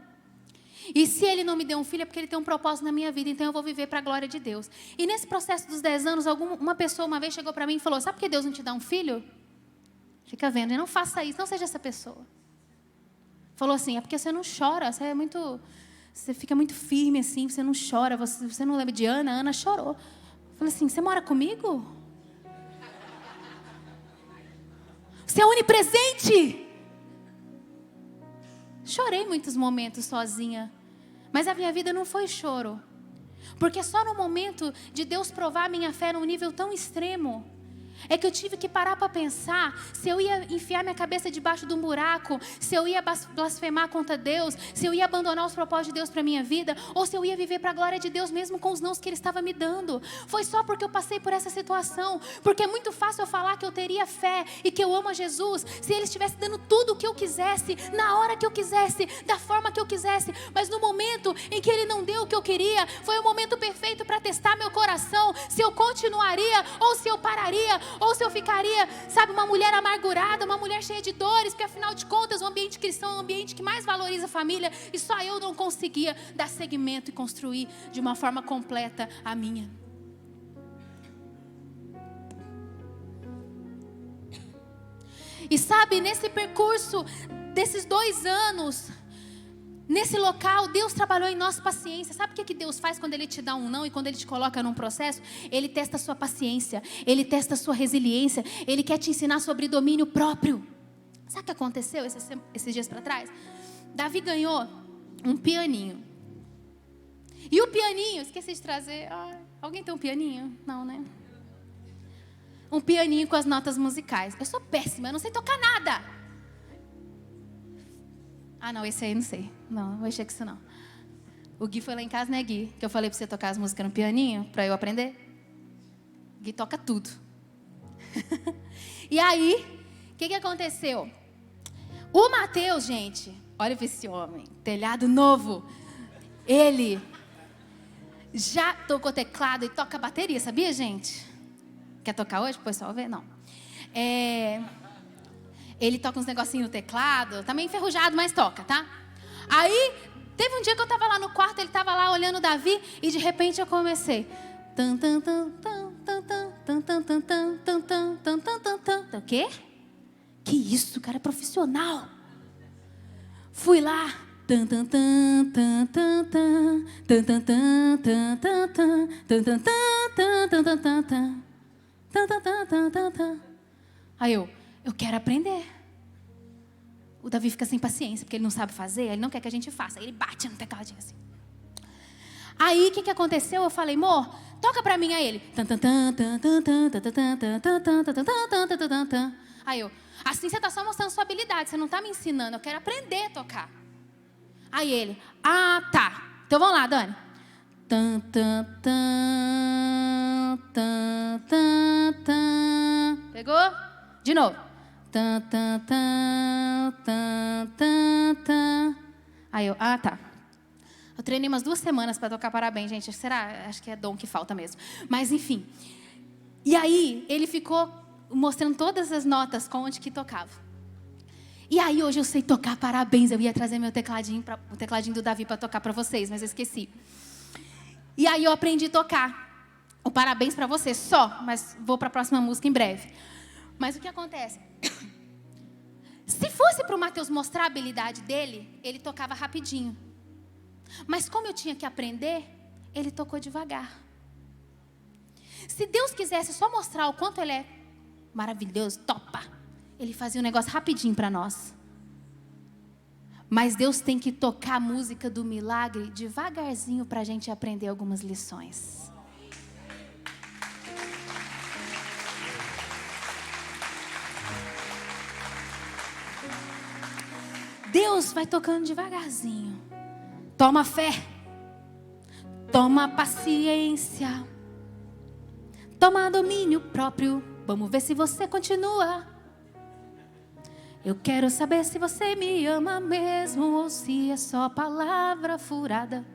Speaker 1: E se Ele não me deu um filho, é porque Ele tem um propósito na minha vida. Então eu vou viver para a glória de Deus. E nesse processo dos 10 anos, uma pessoa uma vez chegou para mim e falou: sabe por que Deus não te dá um filho? Fica vendo, e não faça isso, não seja essa pessoa. Falou assim: é porque você não chora, você fica muito firme assim, você não chora, você não lembra de Ana? Ana chorou. Falei assim: você mora comigo? Você é onipresente? Chorei muitos momentos sozinha, mas a minha vida não foi choro, porque só no momento de Deus provar a minha fé num nível tão extremo, é que eu tive que parar para pensar se eu ia enfiar minha cabeça debaixo de um buraco, se eu ia blasfemar contra Deus, se eu ia abandonar os propósitos de Deus para a minha vida, ou se eu ia viver para a glória de Deus mesmo com os nãos que Ele estava me dando. Foi só porque eu passei por essa situação, porque é muito fácil eu falar que eu teria fé e que eu amo a Jesus, se Ele estivesse dando tudo o que eu quisesse, na hora que eu quisesse, da forma que eu quisesse, mas no momento em que Ele não deu o que eu queria, foi o momento perfeito para testar meu coração, se eu continuaria, ou se eu pararia, ou se eu ficaria, sabe, uma mulher amargurada, uma mulher cheia de dores, porque afinal de contas o ambiente cristão é um ambiente que mais valoriza a família, e só eu não conseguia dar seguimento e construir de uma forma completa a minha. E sabe, nesse percurso desses 2 anos, nesse local, Deus trabalhou em nós paciência. Sabe o que Deus faz quando Ele te dá um não e quando Ele te coloca num processo? Ele testa a sua paciência, Ele testa a sua resiliência, Ele quer te ensinar sobre domínio próprio. Sabe o que aconteceu esses dias para trás? Davi ganhou um pianinho. E o pianinho, esqueci de trazer. Alguém tem um pianinho? Não, né? Um pianinho com as notas musicais. Eu sou péssima, eu não sei tocar nada. Não, esse aí não sei. Não vou mexer com isso não. O Gui foi lá em casa, né, Gui? Que eu falei pra você tocar as músicas no pianinho, pra eu aprender. Gui toca tudo. E aí, o que aconteceu? O Mateus, gente, olha pra esse homem, telhado novo. Ele já tocou teclado e toca bateria, sabia, gente? Quer tocar hoje? Pois só ver? Não. Ele toca uns negocinhos no teclado, tá meio enferrujado, mas toca, tá? Aí, teve um dia que eu tava lá no quarto, ele tava lá olhando o Davi, e de repente eu comecei. O quê? Que isso, o cara é profissional. Fui lá. Aí eu quero aprender. O Davi fica sem paciência, porque ele não sabe fazer, ele não quer que a gente faça. Aí ele bate no tecladinho assim. Aí, o que aconteceu? Eu falei: amor, toca pra mim. Aí ele. Aí eu, assim você tá só mostrando sua habilidade, você não tá me ensinando, eu quero aprender a tocar. Aí ele, tá. Então vamos lá, Dani. Pegou? De novo. Aí eu, tá. Eu treinei umas 2 semanas para tocar parabéns, gente. Será? Acho que é dom que falta mesmo. Mas enfim. E aí ele ficou mostrando todas as notas com onde que tocava. E aí hoje eu sei tocar parabéns. Eu ia trazer meu tecladinho, o tecladinho do Davi para tocar para vocês, mas eu esqueci. E aí eu aprendi a tocar o parabéns para vocês só, mas vou para a próxima música em breve. Mas o que acontece? Se fosse para o Mateus mostrar a habilidade dele, ele tocava rapidinho. Mas como eu tinha que aprender, ele tocou devagar. Se Deus quisesse só mostrar o quanto Ele é maravilhoso, topa, Ele fazia um negócio rapidinho para nós. Mas Deus tem que tocar a música do milagre devagarzinho para a gente aprender algumas lições. Deus vai tocando devagarzinho. Toma fé. Toma paciência. Toma domínio próprio. Vamos ver se você continua. Eu quero saber se você me ama mesmo ou se é só palavra furada.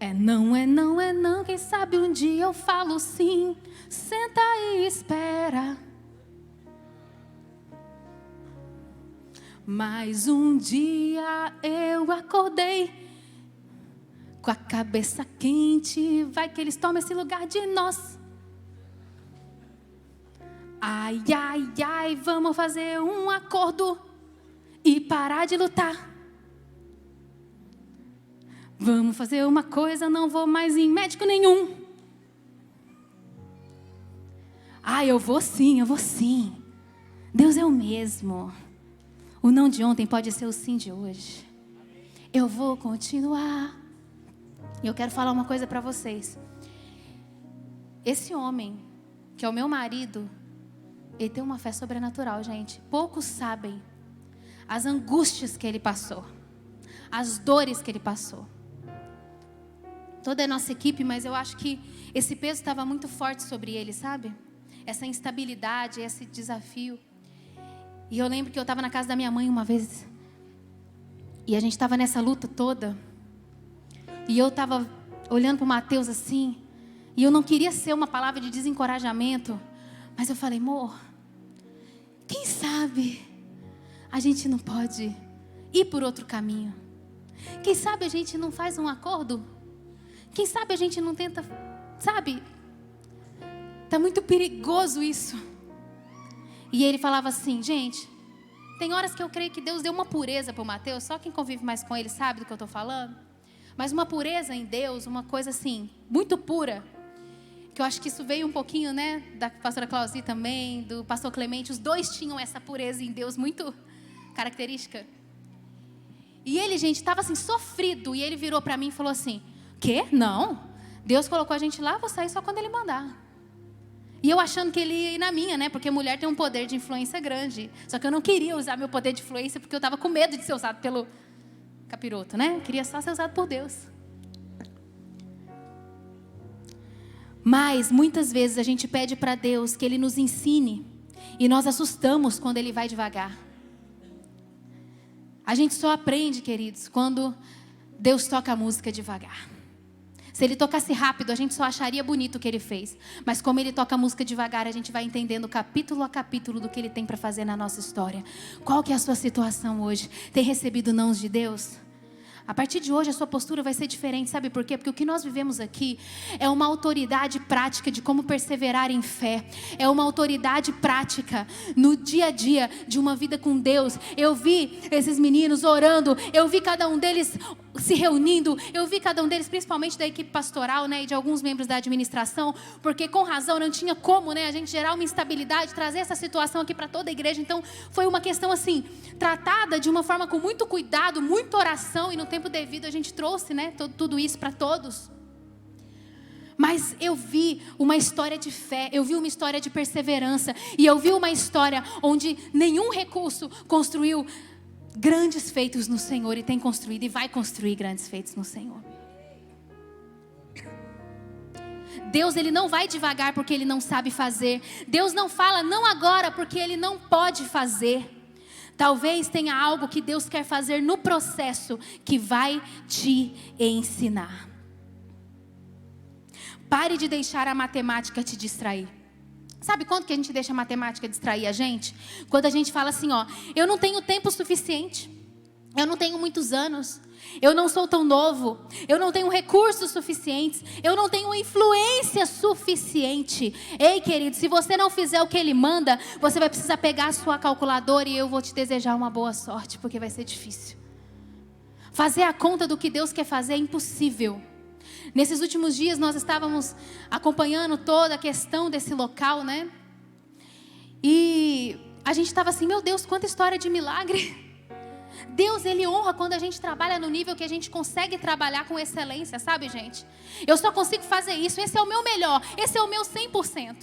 Speaker 1: É não, é não, é não. Quem sabe um dia eu falo sim. Senta e espera. Mais um dia eu acordei com a cabeça quente, vai que eles tomam esse lugar de nós. Ai, ai, ai, vamos fazer um acordo e parar de lutar. Vamos fazer uma coisa, não vou mais em médico nenhum. Ah, eu vou sim, eu vou sim. Deus é o mesmo. O não de ontem pode ser o sim de hoje. Eu vou continuar. E eu quero falar uma coisa para vocês. Esse homem, que é o meu marido, ele tem uma fé sobrenatural, gente. Poucos sabem as angústias que ele passou, as dores que ele passou. Toda a nossa equipe, mas eu acho que esse peso estava muito forte sobre ele, sabe? Essa instabilidade, esse desafio. E eu lembro que eu estava na casa da minha mãe uma vez, e a gente estava nessa luta toda, e eu estava olhando para o Mateus assim, e eu não queria ser uma palavra de desencorajamento, mas eu falei, amor, quem sabe a gente não pode ir por outro caminho? Quem sabe a gente não faz um acordo? Quem sabe a gente não tenta, sabe? Tá muito perigoso isso. E ele falava assim, gente, tem horas que eu creio que Deus deu uma pureza para o Mateus, só quem convive mais com ele sabe do que eu estou falando. Mas uma pureza em Deus, uma coisa assim, muito pura, que eu acho que isso veio um pouquinho, né, da pastora Clausi também, do pastor Clemente, os dois tinham essa pureza em Deus muito característica. E ele, gente, estava assim, sofrido, e ele virou para mim e falou assim, quê? Não, Deus colocou a gente lá, vou sair só quando Ele mandar. E eu achando que ele ia ir na minha, né, porque mulher tem um poder de influência grande, só que eu não queria usar meu poder de influência, porque eu estava com medo de ser usado pelo capiroto, né, eu queria só ser usado por Deus. Mas, muitas vezes, a gente pede para Deus que Ele nos ensine, e nós assustamos quando Ele vai devagar. A gente só aprende, queridos, quando Deus toca a música devagar. Se Ele tocasse rápido, a gente só acharia bonito o que Ele fez. Mas como Ele toca a música devagar, a gente vai entendendo capítulo a capítulo do que Ele tem para fazer na nossa história. Qual que é a sua situação hoje? Tem recebido nãos de Deus? A partir de hoje a sua postura vai ser diferente, sabe por quê? Porque o que nós vivemos aqui é uma autoridade prática de como perseverar em fé. É uma autoridade prática no dia a dia de uma vida com Deus. Eu vi esses meninos orando, eu vi cada um deles se reunindo, eu vi cada um deles, principalmente da equipe pastoral, né, e de alguns membros da administração, porque com razão não tinha como, né, a gente gerar uma instabilidade, trazer essa situação aqui para toda a igreja. Então foi uma questão assim, tratada de uma forma com muito cuidado, muita oração, e no tempo devido a gente trouxe, né, tudo isso para todos. Mas eu vi uma história de fé, eu vi uma história de perseverança, e eu vi uma história onde nenhum recurso construiu grandes feitos no Senhor, e tem construído e vai construir grandes feitos no Senhor. Deus, Ele não vai devagar porque Ele não sabe fazer. Deus não fala não agora porque Ele não pode fazer. Talvez tenha algo que Deus quer fazer no processo que vai te ensinar. Pare de deixar a matemática te distrair. Sabe quando que a gente deixa a matemática distrair a gente? Quando a gente fala assim, ó, eu não tenho tempo suficiente, eu não tenho muitos anos, eu não sou tão novo, eu não tenho recursos suficientes, eu não tenho influência suficiente. Ei, querido, se você não fizer o que Ele manda, você vai precisar pegar a sua calculadora e eu vou te desejar uma boa sorte, porque vai ser difícil. Fazer a conta do que Deus quer fazer é impossível. Nesses últimos dias nós estávamos acompanhando toda a questão desse local, né? E a gente estava assim, meu Deus, quanta história de milagre. Deus, Ele honra quando a gente trabalha no nível que a gente consegue trabalhar com excelência, sabe, gente? Eu só consigo fazer isso, esse é o meu melhor, esse é o meu 100%.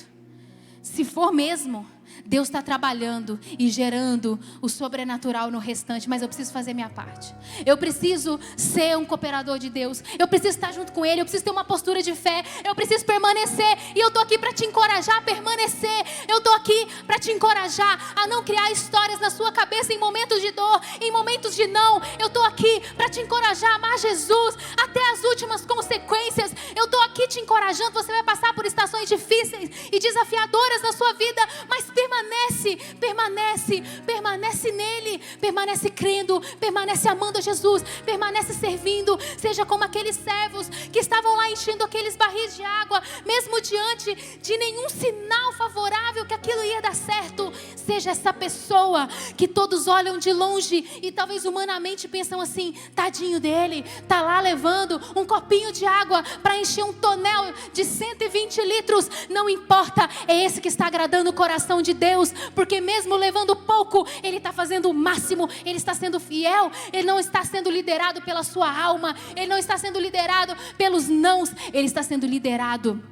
Speaker 1: Se for mesmo, Deus está trabalhando e gerando o sobrenatural no restante, mas eu preciso fazer minha parte. Eu preciso ser um cooperador de Deus. Eu preciso estar junto com Ele. Eu preciso ter uma postura de fé. Eu preciso permanecer. E eu estou aqui para te encorajar a permanecer. Eu estou aqui para te encorajar a não criar histórias na sua cabeça em momentos de dor, em momentos de não. Eu estou aqui para te encorajar a amar Jesus até as últimas consequências. Eu estou aqui te encorajando. Você vai passar por estações difíceis e desafiadoras na sua vida, mas permanece permanece nele, permanece crendo, permanece amando a Jesus, permanece servindo. Seja como aqueles servos que estavam lá enchendo aqueles barris de água, mesmo diante de nenhum sinal favorável que aquilo ia dar certo. Seja essa pessoa que todos olham de longe e talvez humanamente pensam assim: tadinho dele, tá lá levando um copinho de água para encher um tonel de 120 litros. Não importa, é esse que está agradando o coração de Deus, porque mesmo levando pouco, ele está fazendo o máximo, ele está sendo fiel, ele não está sendo liderado pela sua alma, ele não está sendo liderado pelos nãos, ele está sendo liderado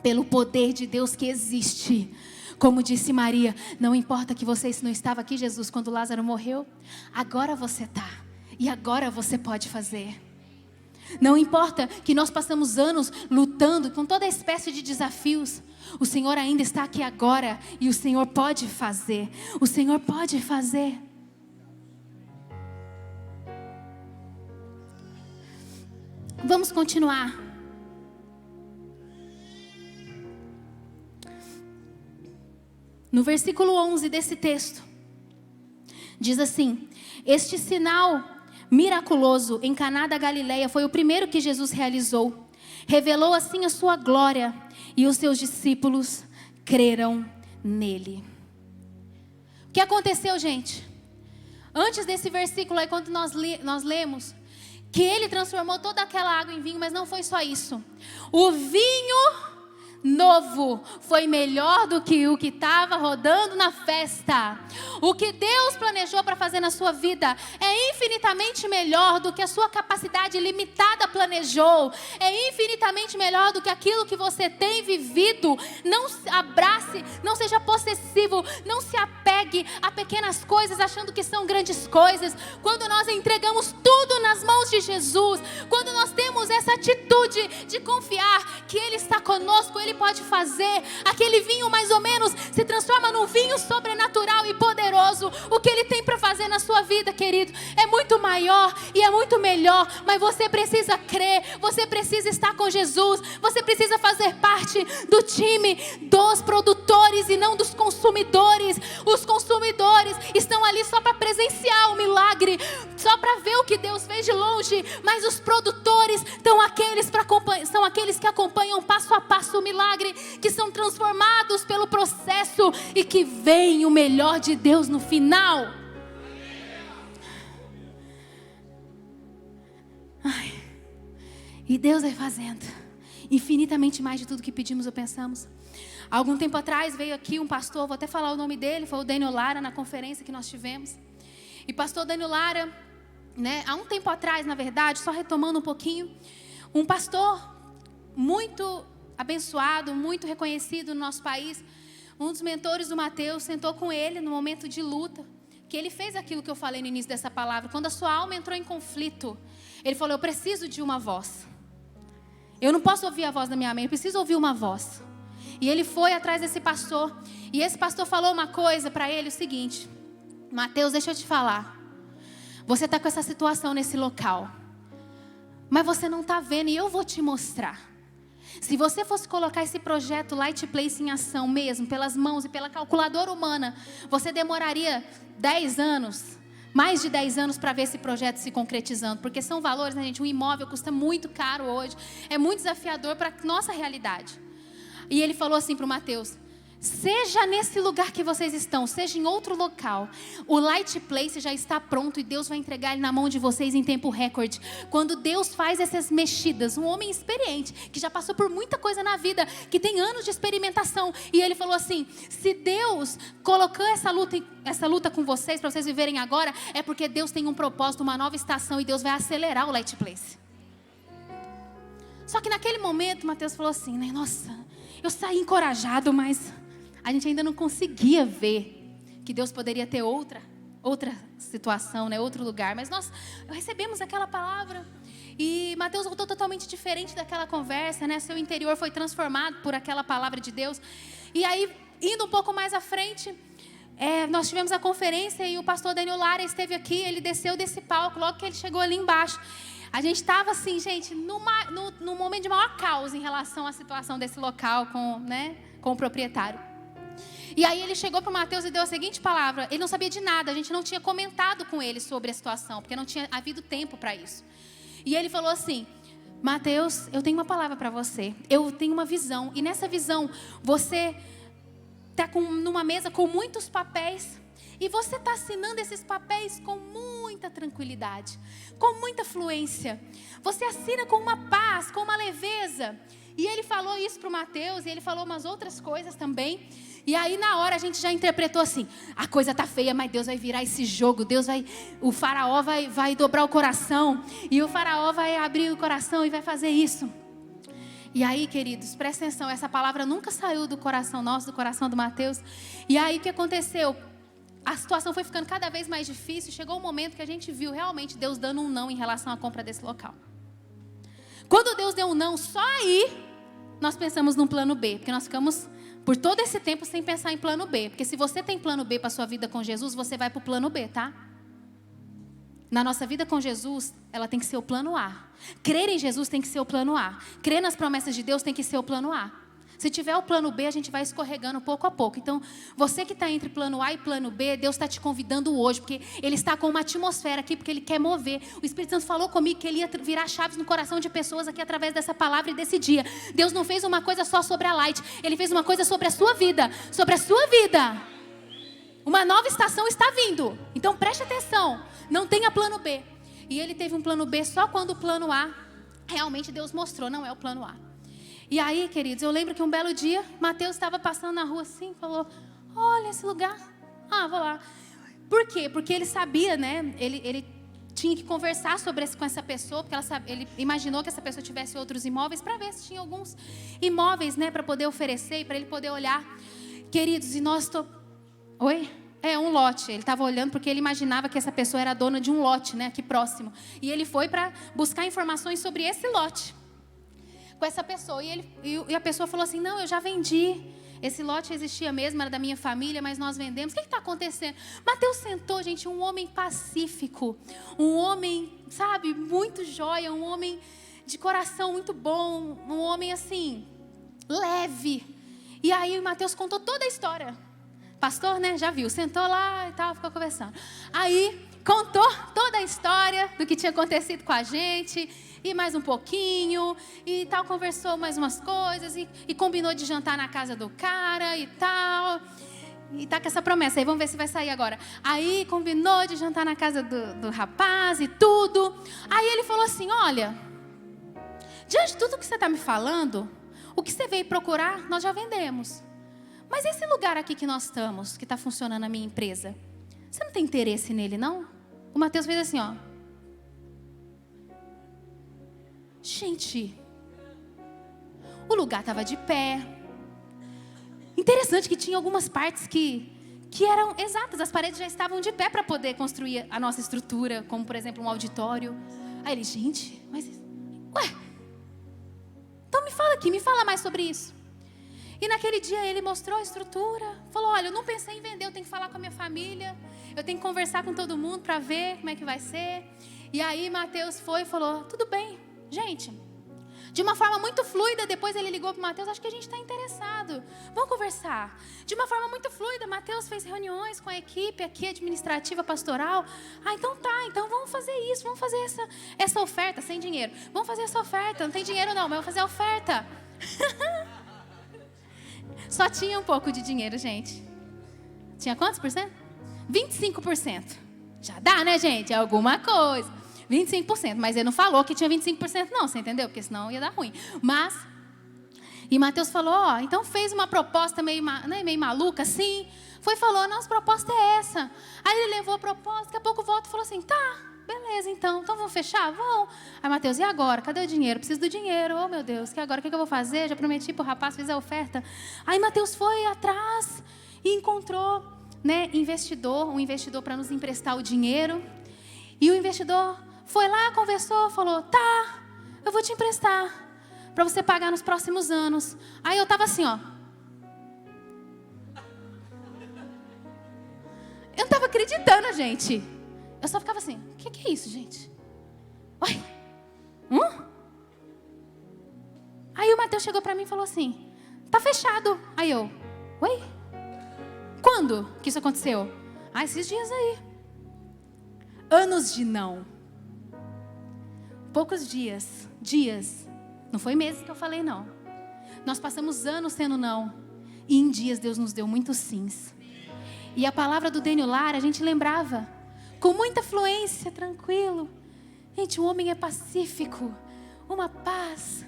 Speaker 1: pelo poder de Deus que existe. Como disse Maria: não importa que você não estava aqui, Jesus, quando Lázaro morreu, agora você está, e agora você pode fazer. Não importa que nós passamos anos lutando com toda espécie de desafios, o Senhor ainda está aqui agora, e o Senhor pode fazer, o Senhor pode fazer. Vamos continuar. No versículo 11 desse texto, diz assim: este sinal miraculoso em Caná da Galileia foi o primeiro que Jesus realizou. Revelou assim a sua glória, e os seus discípulos creram nele. O que aconteceu, gente? Antes desse versículo aí, quando nós lemos que ele transformou toda aquela água em vinho, mas não foi só isso. O vinho novo foi melhor do que o que estava rodando na festa. O que Deus planejou para fazer na sua vida é infinitamente melhor do que a sua capacidade limitada planejou. É infinitamente melhor do que aquilo que você tem vivido. Não se abrace, não seja possessivo, não se apegue a pequenas coisas achando que são grandes coisas. Quando nós entregamos tudo nas mãos de Jesus, quando nós temos essa atitude de confiar que Ele está conosco, Ele pode fazer, aquele vinho mais ou menos se transforma num vinho sobrenatural e poderoso. O que Ele tem para fazer na sua vida, querido, é muito maior e é muito melhor, mas você precisa crer, você precisa estar com Jesus, você precisa fazer parte do time dos produtores e não dos consumidores. Os consumidores estão ali só para presenciar o milagre, só para ver o que Deus fez de longe, mas os produtores são aqueles que acompanham passo a passo o milagre, que são transformados pelo processo e que veem o melhor de Deus no final. Ai, e Deus vai fazendo infinitamente mais de tudo que pedimos ou pensamos. Há algum tempo atrás veio aqui um pastor, vou até falar o nome dele, foi o Daniel Lara, na conferência que nós tivemos. E pastor Daniel Lara, há um tempo atrás, na verdade, só retomando um pouquinho, um pastor muito abençoado, muito reconhecido no nosso país, um dos mentores do Mateus, sentou com ele no momento de luta, que ele fez aquilo que eu falei no início dessa palavra. Quando a sua alma entrou em conflito, ele falou: eu preciso de uma voz, eu não posso ouvir a voz da minha mãe, eu preciso ouvir uma voz. E ele foi atrás desse pastor, e esse pastor falou uma coisa para ele, o seguinte: Mateus, deixa eu te falar, você está com essa situação nesse local, mas você não está vendo, e eu vou te mostrar. Se você fosse colocar esse projeto Light Place em ação mesmo, pelas mãos e pela calculadora humana, você demoraria 10 anos, mais de 10 anos para ver esse projeto se concretizando. Porque são valores, né, gente? Um imóvel custa muito caro hoje, é muito desafiador para a nossa realidade. E ele falou assim para o Mateus: seja nesse lugar que vocês estão, seja em outro local, o Light Place já está pronto e Deus vai entregar ele na mão de vocês em tempo recorde. Quando Deus faz essas mexidas, um homem experiente, que já passou por muita coisa na vida, que tem anos de experimentação, e ele falou assim: se Deus colocou essa luta com vocês, para vocês viverem agora, é porque Deus tem um propósito, uma nova estação, e Deus vai acelerar o Light Place. Só que naquele momento, Mateus falou assim, né? Nossa, eu saí encorajado, mas a gente ainda não conseguia ver que Deus poderia ter outra situação, né? Outro lugar. Mas nós recebemos aquela palavra e Mateus voltou totalmente diferente daquela conversa, né? Seu interior foi transformado por aquela palavra de Deus. E aí, indo um pouco mais à frente, nós tivemos a conferência e o pastor Daniel Lara esteve aqui. Ele desceu desse palco logo que ele chegou ali embaixo. A gente estava assim, gente, num momento de maior caos em relação à situação desse local com o proprietário. E aí ele chegou para o Mateus e deu a seguinte palavra. Ele não sabia de nada, a gente não tinha comentado com ele sobre a situação, porque não tinha havido tempo para isso. E ele falou assim: Mateus, eu tenho uma palavra para você. Eu tenho uma visão. E nessa visão, você está numa mesa com muitos papéis. E você está assinando esses papéis com muita tranquilidade, com muita fluência. Você assina com uma paz, com uma leveza. E ele falou isso para o Mateus, e ele falou umas outras coisas também. E aí na hora a gente já interpretou assim: a coisa tá feia, mas Deus vai virar esse jogo. O faraó vai dobrar o coração. E o faraó vai abrir o coração e vai fazer isso. E aí, queridos, presta atenção, essa palavra nunca saiu do coração nosso, do coração do Mateus. E aí o que aconteceu? A situação foi ficando cada vez mais difícil. Chegou um momento que a gente viu realmente Deus dando um não em relação à compra desse local. Quando Deus deu um não, só aí nós pensamos num plano B. Porque nós ficamos por todo esse tempo sem pensar em plano B. Porque se você tem plano B para a sua vida com Jesus, você vai para o plano B, tá? Na nossa vida com Jesus, ela tem que ser o plano A. Crer em Jesus tem que ser o plano A. Crer nas promessas de Deus tem que ser o plano A. Se tiver o plano B, a gente vai escorregando pouco a pouco. Então, você que está entre plano A e plano B, Deus está te convidando hoje, porque Ele está com uma atmosfera aqui, porque Ele quer mover. O Espírito Santo falou comigo que Ele ia virar chaves no coração de pessoas aqui através dessa palavra e desse dia. Deus não fez uma coisa só sobre a Light, Ele fez uma coisa sobre a sua vida, sobre a sua vida. Uma nova estação está vindo, então preste atenção, não tenha plano B. E Ele teve um plano B só quando o plano A, realmente Deus mostrou, não é o plano A. E aí, queridos, eu lembro que um belo dia, Mateus estava passando na rua assim, falou: olha esse lugar, vou lá. Por quê? Porque ele sabia, né, ele tinha que conversar com essa pessoa, porque ele imaginou que essa pessoa tivesse outros imóveis, para ver se tinha alguns imóveis, né, para poder oferecer e para ele poder olhar. Queridos, e nós... Oi? Um lote. Ele estava olhando porque ele imaginava que essa pessoa era dona de um lote, né, aqui próximo. E ele foi para buscar informações sobre esse lote com essa pessoa. E a pessoa falou assim: não, eu já vendi. Esse lote existia mesmo, era da minha família, mas nós vendemos. O que está acontecendo? Mateus sentou, gente, um homem pacífico. Um homem, sabe, muito joia. Um homem de coração muito bom. Um homem, assim, leve. E aí o Mateus contou toda a história. Pastor, né, já viu. Sentou lá e tal, ficou conversando. Aí contou toda a história do que tinha acontecido com a gente. E mais um pouquinho, e tal, conversou mais umas coisas, e combinou de jantar na casa do cara e tal. E tá com essa promessa aí, vamos ver se vai sair agora. Aí combinou de jantar na casa do rapaz e tudo. Aí ele falou assim: olha, diante de tudo que você está me falando, o que você veio procurar, nós já vendemos. Mas esse lugar aqui que nós estamos, que está funcionando a minha empresa, você não tem interesse nele, não? O Mateus fez assim, ó. Gente, o lugar estava de pé. Interessante que tinha algumas partes que eram exatas. As paredes já estavam de pé para poder construir a nossa estrutura, como por exemplo um auditório. Aí ele: gente, mas... ué, então me fala aqui, me fala mais sobre isso. E naquele dia ele mostrou a estrutura. Falou: olha, eu não pensei em vender, eu tenho que falar com a minha família. Eu tenho que conversar com todo mundo para ver como é que vai ser. E aí Mateus foi e falou: tudo bem. Gente, de uma forma muito fluida, depois ele ligou para o Mateus: acho que a gente está interessado, vamos conversar. De uma forma muito fluida, Mateus fez reuniões com a equipe aqui administrativa, pastoral. Então tá, então vamos fazer isso, vamos fazer essa oferta sem dinheiro. Vamos fazer essa oferta, não tem dinheiro não, mas vamos fazer a oferta. Só tinha um pouco de dinheiro, gente. Tinha quantos por cento? 25%. Já dá, né, gente? É alguma coisa. 25%, mas ele não falou que tinha 25% não, você entendeu? Porque senão ia dar ruim. E Mateus falou: ó, então fez uma proposta meio maluca assim. Foi e falou: nossa proposta é essa. Aí ele levou a proposta, daqui a pouco volta e falou assim: tá, beleza então vamos fechar? Vamos. Aí Mateus: e agora? Cadê o dinheiro? Preciso do dinheiro. Oh meu Deus, que agora? O que eu vou fazer? Já prometi pro rapaz, fiz a oferta. Aí Mateus foi atrás e encontrou, né, um investidor para nos emprestar o dinheiro. E o investidor foi lá, conversou, falou: tá, eu vou te emprestar para você pagar nos próximos anos. Aí eu tava assim, ó. Eu não tava acreditando, gente. Eu só ficava assim: o que é isso, gente? Oi? Aí o Mateus chegou para mim e falou assim: tá fechado. Aí eu: oi? Quando que isso aconteceu? Esses dias aí. Anos de não. Poucos dias. Não foi meses que eu falei não. Nós passamos anos sendo não. E em dias Deus nos deu muitos sims. E a palavra do Daniel Lara a gente lembrava. Com muita fluência, tranquilo. Gente, o homem é pacífico. Uma paz.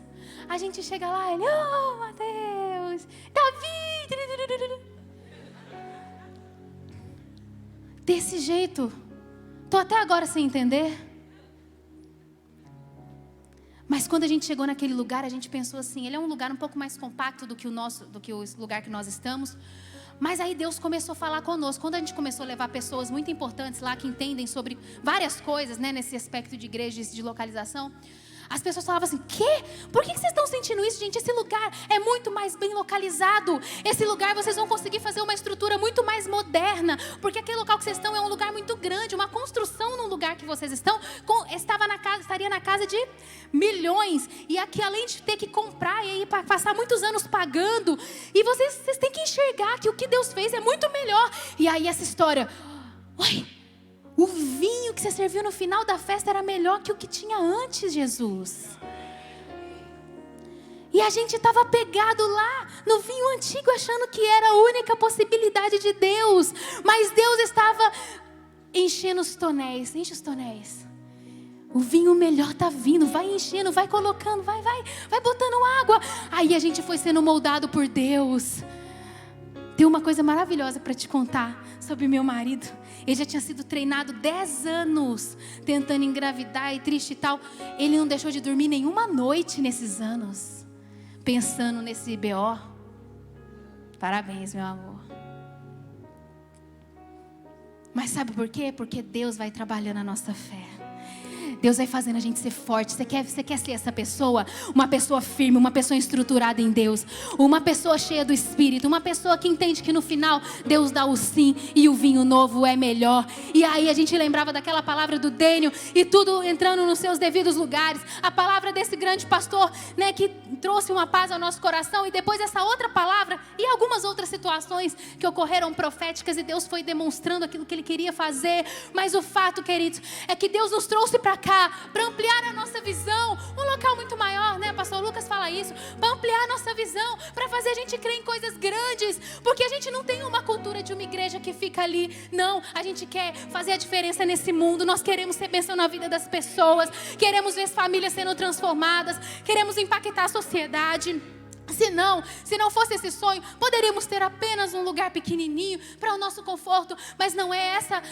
Speaker 1: A gente chega lá, ele, oh Mateus, Davi. Desse jeito. Tô até agora sem entender. Mas quando a gente chegou naquele lugar, a gente pensou assim, ele é um lugar um pouco mais compacto do que o lugar que nós estamos. Mas aí Deus começou a falar conosco. Quando a gente começou a levar pessoas muito importantes lá, que entendem sobre várias coisas, né, nesse aspecto de igrejas, de localização, as pessoas falavam assim, quê? Por que vocês estão sentindo isso, gente? Esse lugar é muito mais bem localizado. Esse lugar vocês vão conseguir fazer uma estrutura muito mais moderna. Porque aquele local que vocês estão é um lugar muito grande. Uma construção no lugar que vocês estão estaria na casa de milhões. E aqui, além de ter que comprar e aí passar muitos anos pagando. E vocês têm que enxergar que o que Deus fez é muito melhor. E aí essa história... O vinho que você serviu no final da festa era melhor que o que tinha antes, Jesus. E a gente estava pegado lá no vinho antigo, achando que era a única possibilidade de Deus. Mas Deus estava enchendo os tonéis. Enche os tonéis. O vinho melhor está vindo. Vai enchendo, vai colocando, vai botando água. Aí a gente foi sendo moldado por Deus. Tem uma coisa maravilhosa para te contar sobre meu marido. Ele já tinha sido treinado 10 anos, tentando engravidar e triste e tal. Ele não deixou de dormir nenhuma noite nesses anos, pensando nesse BO. Parabéns, meu amor. Mas sabe por quê? Porque Deus vai trabalhando a nossa fé. Deus vai fazendo a gente ser forte. Você quer ser essa pessoa? Uma pessoa firme, uma pessoa estruturada em Deus. Uma pessoa cheia do Espírito. Uma pessoa que entende que no final Deus dá o sim e o vinho novo é melhor. E aí a gente lembrava daquela palavra do Daniel e tudo entrando nos seus devidos lugares. A palavra desse grande pastor, né, que trouxe uma paz ao nosso coração. E depois essa outra palavra e algumas outras situações que ocorreram proféticas e Deus foi demonstrando aquilo que Ele queria fazer. Mas o fato, queridos, é que Deus nos trouxe para cá para ampliar a nossa visão, um local muito maior, né? Pastor Lucas fala isso, para ampliar a nossa visão, para fazer a gente crer em coisas grandes, porque a gente não tem uma cultura de uma igreja que fica ali, não, a gente quer fazer a diferença nesse mundo, nós queremos ser bênção na vida das pessoas, queremos ver as famílias sendo transformadas, queremos impactar a sociedade. Se não fosse esse sonho, poderíamos ter apenas um lugar pequenininho para o nosso conforto, mas não é essa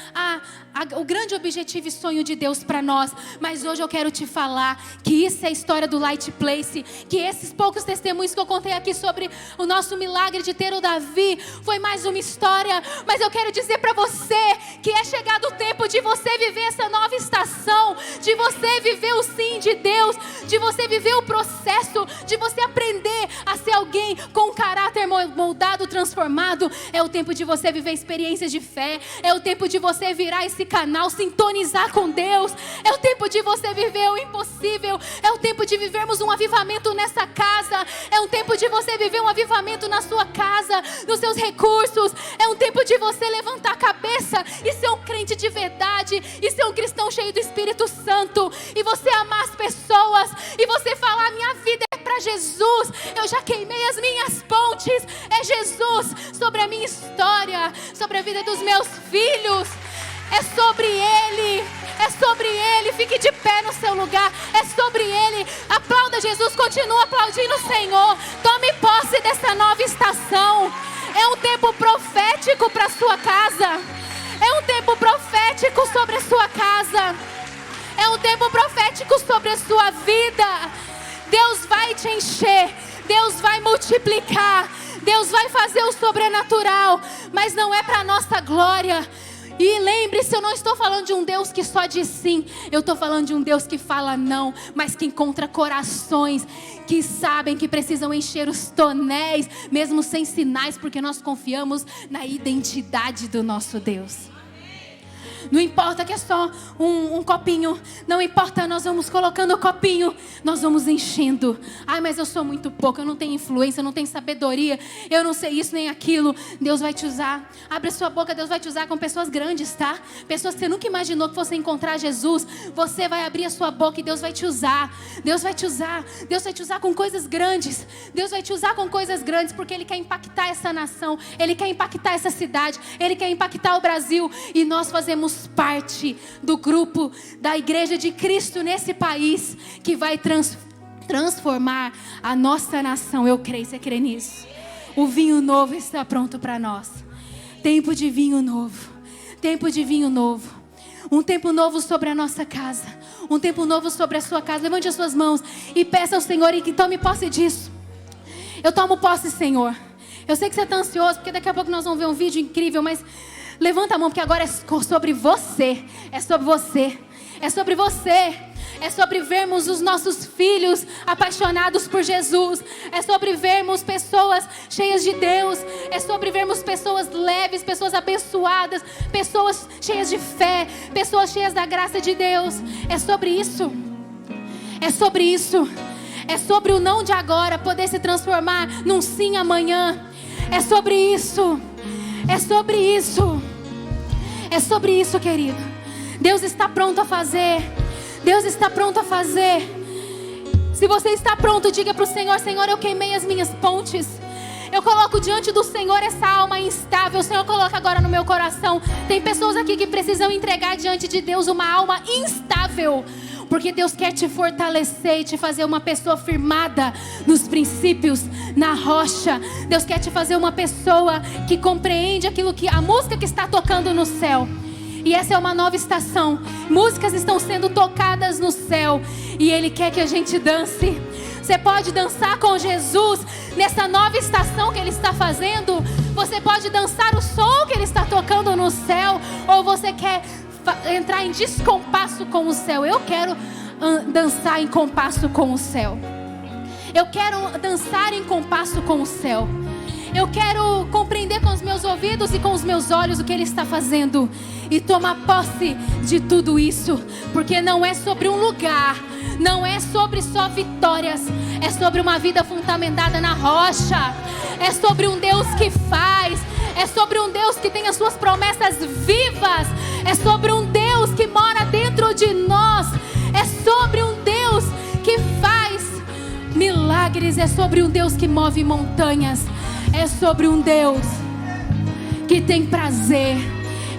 Speaker 1: o grande objetivo e sonho de Deus para nós. Mas hoje eu quero te falar que isso é a história do Light Place, que esses poucos testemunhos que eu contei aqui sobre o nosso milagre de ter o Davi, foi mais uma história, mas eu quero dizer para você que é chegado o tempo de você viver essa nova estação, de você viver o sim de Deus, de você viver o processo, de você aprender a ser alguém com um caráter moldado, transformado. É o tempo de você viver experiências de fé. É o tempo de você virar esse canal, sintonizar com Deus. É o tempo de você viver o impossível. É o tempo de vivermos um avivamento nessa casa. É um tempo de você viver um avivamento na sua casa, nos seus recursos. É um tempo de você levantar a cabeça e ser um crente de verdade, e ser um cristão cheio do Espírito Santo, e você amar as pessoas, e você falar: minha vida é para Jesus, eu já queimei as minhas pontes, é Jesus sobre a minha história, sobre a vida dos meus filhos, é sobre Ele, fique de pé no seu lugar, é sobre Ele, aplauda Jesus, continua aplaudindo o Senhor, tome posse dessa nova estação, é um tempo profético para a sua casa, é um tempo profético sobre a sua casa, é um tempo profético sobre a sua vida. Deus vai te encher, Deus vai multiplicar, Deus vai fazer o sobrenatural, mas não é para nossa glória. E lembre-se, eu não estou falando de um Deus que só diz sim, eu estou falando de um Deus que fala não, mas que encontra corações que sabem que precisam encher os tonéis, mesmo sem sinais, porque nós confiamos na identidade do nosso Deus. Não importa que é só um copinho. Não importa, nós vamos colocando o copinho. Nós vamos enchendo. Ai, mas eu sou muito pouco. Eu não tenho influência, eu não tenho sabedoria. Eu não sei isso nem aquilo. Deus vai te usar. Abre a sua boca, Deus vai te usar com pessoas grandes, tá? Pessoas que você nunca imaginou que fosse encontrar Jesus. Você vai abrir a sua boca e Deus vai te usar. Deus vai te usar. Deus vai te usar com coisas grandes. Deus vai te usar com coisas grandes porque Ele quer impactar essa nação. Ele quer impactar essa cidade. Ele quer impactar o Brasil. E nós fazemos parte do grupo da Igreja de Cristo nesse país que vai transformar a nossa nação. Eu creio, você crê nisso? O vinho novo está pronto para nós. Tempo de vinho novo. Tempo de vinho novo. Um tempo novo sobre a nossa casa. Um tempo novo sobre a sua casa. Levante as suas mãos e peça ao Senhor e que tome posse disso. Eu tomo posse, Senhor. Eu sei que você está ansioso porque daqui a pouco nós vamos ver um vídeo incrível, mas levanta a mão, porque agora é sobre você. É sobre você. É sobre você. É sobre vermos os nossos filhos apaixonados por Jesus. É sobre vermos pessoas cheias de Deus. É sobre vermos pessoas leves, pessoas abençoadas, pessoas cheias de fé, pessoas cheias da graça de Deus. É sobre isso. É sobre isso. É sobre o não de agora poder se transformar num sim amanhã. É sobre isso. É sobre isso. É sobre isso, querido. Deus está pronto a fazer. Deus está pronto a fazer. Se você está pronto, diga para o Senhor: Senhor, eu queimei as minhas pontes. Eu coloco diante do Senhor essa alma instável. O Senhor coloca agora no meu coração. Tem pessoas aqui que precisam entregar diante de Deus uma alma instável. Porque Deus quer te fortalecer e te fazer uma pessoa firmada nos princípios, na rocha. Deus quer te fazer uma pessoa que compreende aquilo que a música que está tocando no céu. E essa é uma nova estação. Músicas estão sendo tocadas no céu. E Ele quer que a gente dance. Você pode dançar com Jesus nessa nova estação que Ele está fazendo. Você pode dançar o som que Ele está tocando no céu. Ou você quer entrar em descompasso com o céu. Eu quero dançar em compasso com o céu. Eu quero dançar em compasso com o céu. Eu quero compreender com os meus ouvidos e com os meus olhos o que Ele está fazendo. E tomar posse de tudo isso. Porque não é sobre um lugar. Não é sobre só vitórias. É sobre uma vida fundamentada na rocha. É sobre um Deus que faz. É sobre um Deus que tem as suas promessas vivas. É sobre um Deus que mora dentro de nós. É sobre um Deus que faz milagres. É sobre um Deus que move montanhas. É sobre um Deus que tem prazer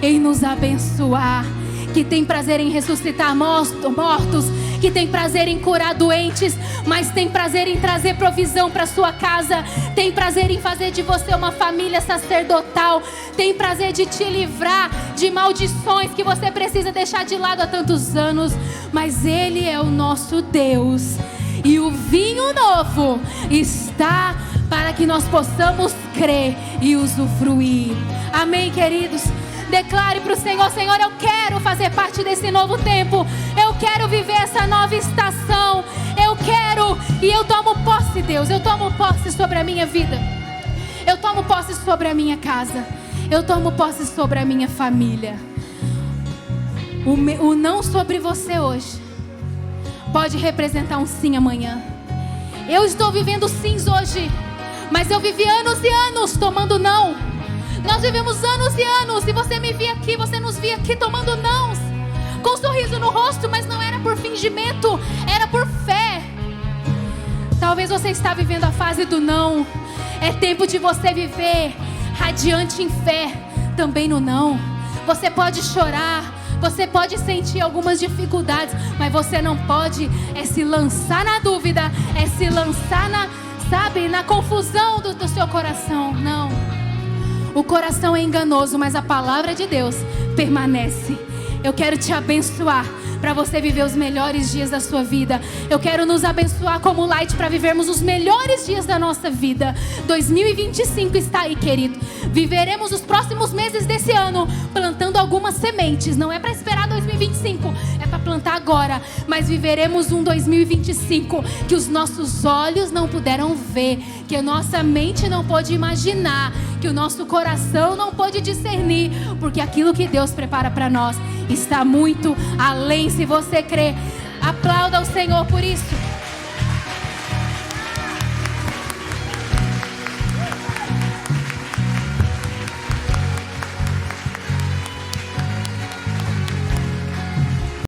Speaker 1: em nos abençoar, que tem prazer em ressuscitar mortos, que tem prazer em curar doentes, mas tem prazer em trazer provisão para sua casa, tem prazer em fazer de você uma família sacerdotal, tem prazer de te livrar de maldições que você precisa deixar de lado há tantos anos. Mas Ele é o nosso Deus e o vinho novo está para que nós possamos crer e usufruir. Amém, queridos? Declare para o Senhor: Senhor, eu quero fazer parte desse novo tempo. Eu quero viver essa nova estação. Eu quero, e eu tomo posse, Deus. Eu tomo posse sobre a minha vida. Eu tomo posse sobre a minha casa. Eu tomo posse sobre a minha família. O não sobre você hoje pode representar um sim amanhã. Eu estou vivendo sims hoje, mas eu vivi anos e anos tomando não. Nós vivemos anos e anos. E você me via aqui, você nos via aqui tomando nãos, com um sorriso no rosto, mas não era por fingimento, era por fé. Talvez você está vivendo a fase do não. É tempo de você viver radiante em fé, também no não. Você pode chorar, você pode sentir algumas dificuldades, mas você não pode se lançar na dúvida, se lançar na confusão do seu coração. Não. O coração é enganoso, mas a palavra de Deus permanece. Eu quero te abençoar para você viver os melhores dias da sua vida. Eu quero nos abençoar como Light para vivermos os melhores dias da nossa vida. 2025 está aí, querido. Viveremos os próximos meses desse ano plantando algumas sementes. Não é para esperar 2025, é para plantar agora. Mas viveremos um 2025 que os nossos olhos não puderam ver, que a nossa mente não pôde imaginar, que o nosso coração não pôde discernir, porque aquilo que Deus prepara para nós está muito além. Se você crê, aplauda o Senhor por isso.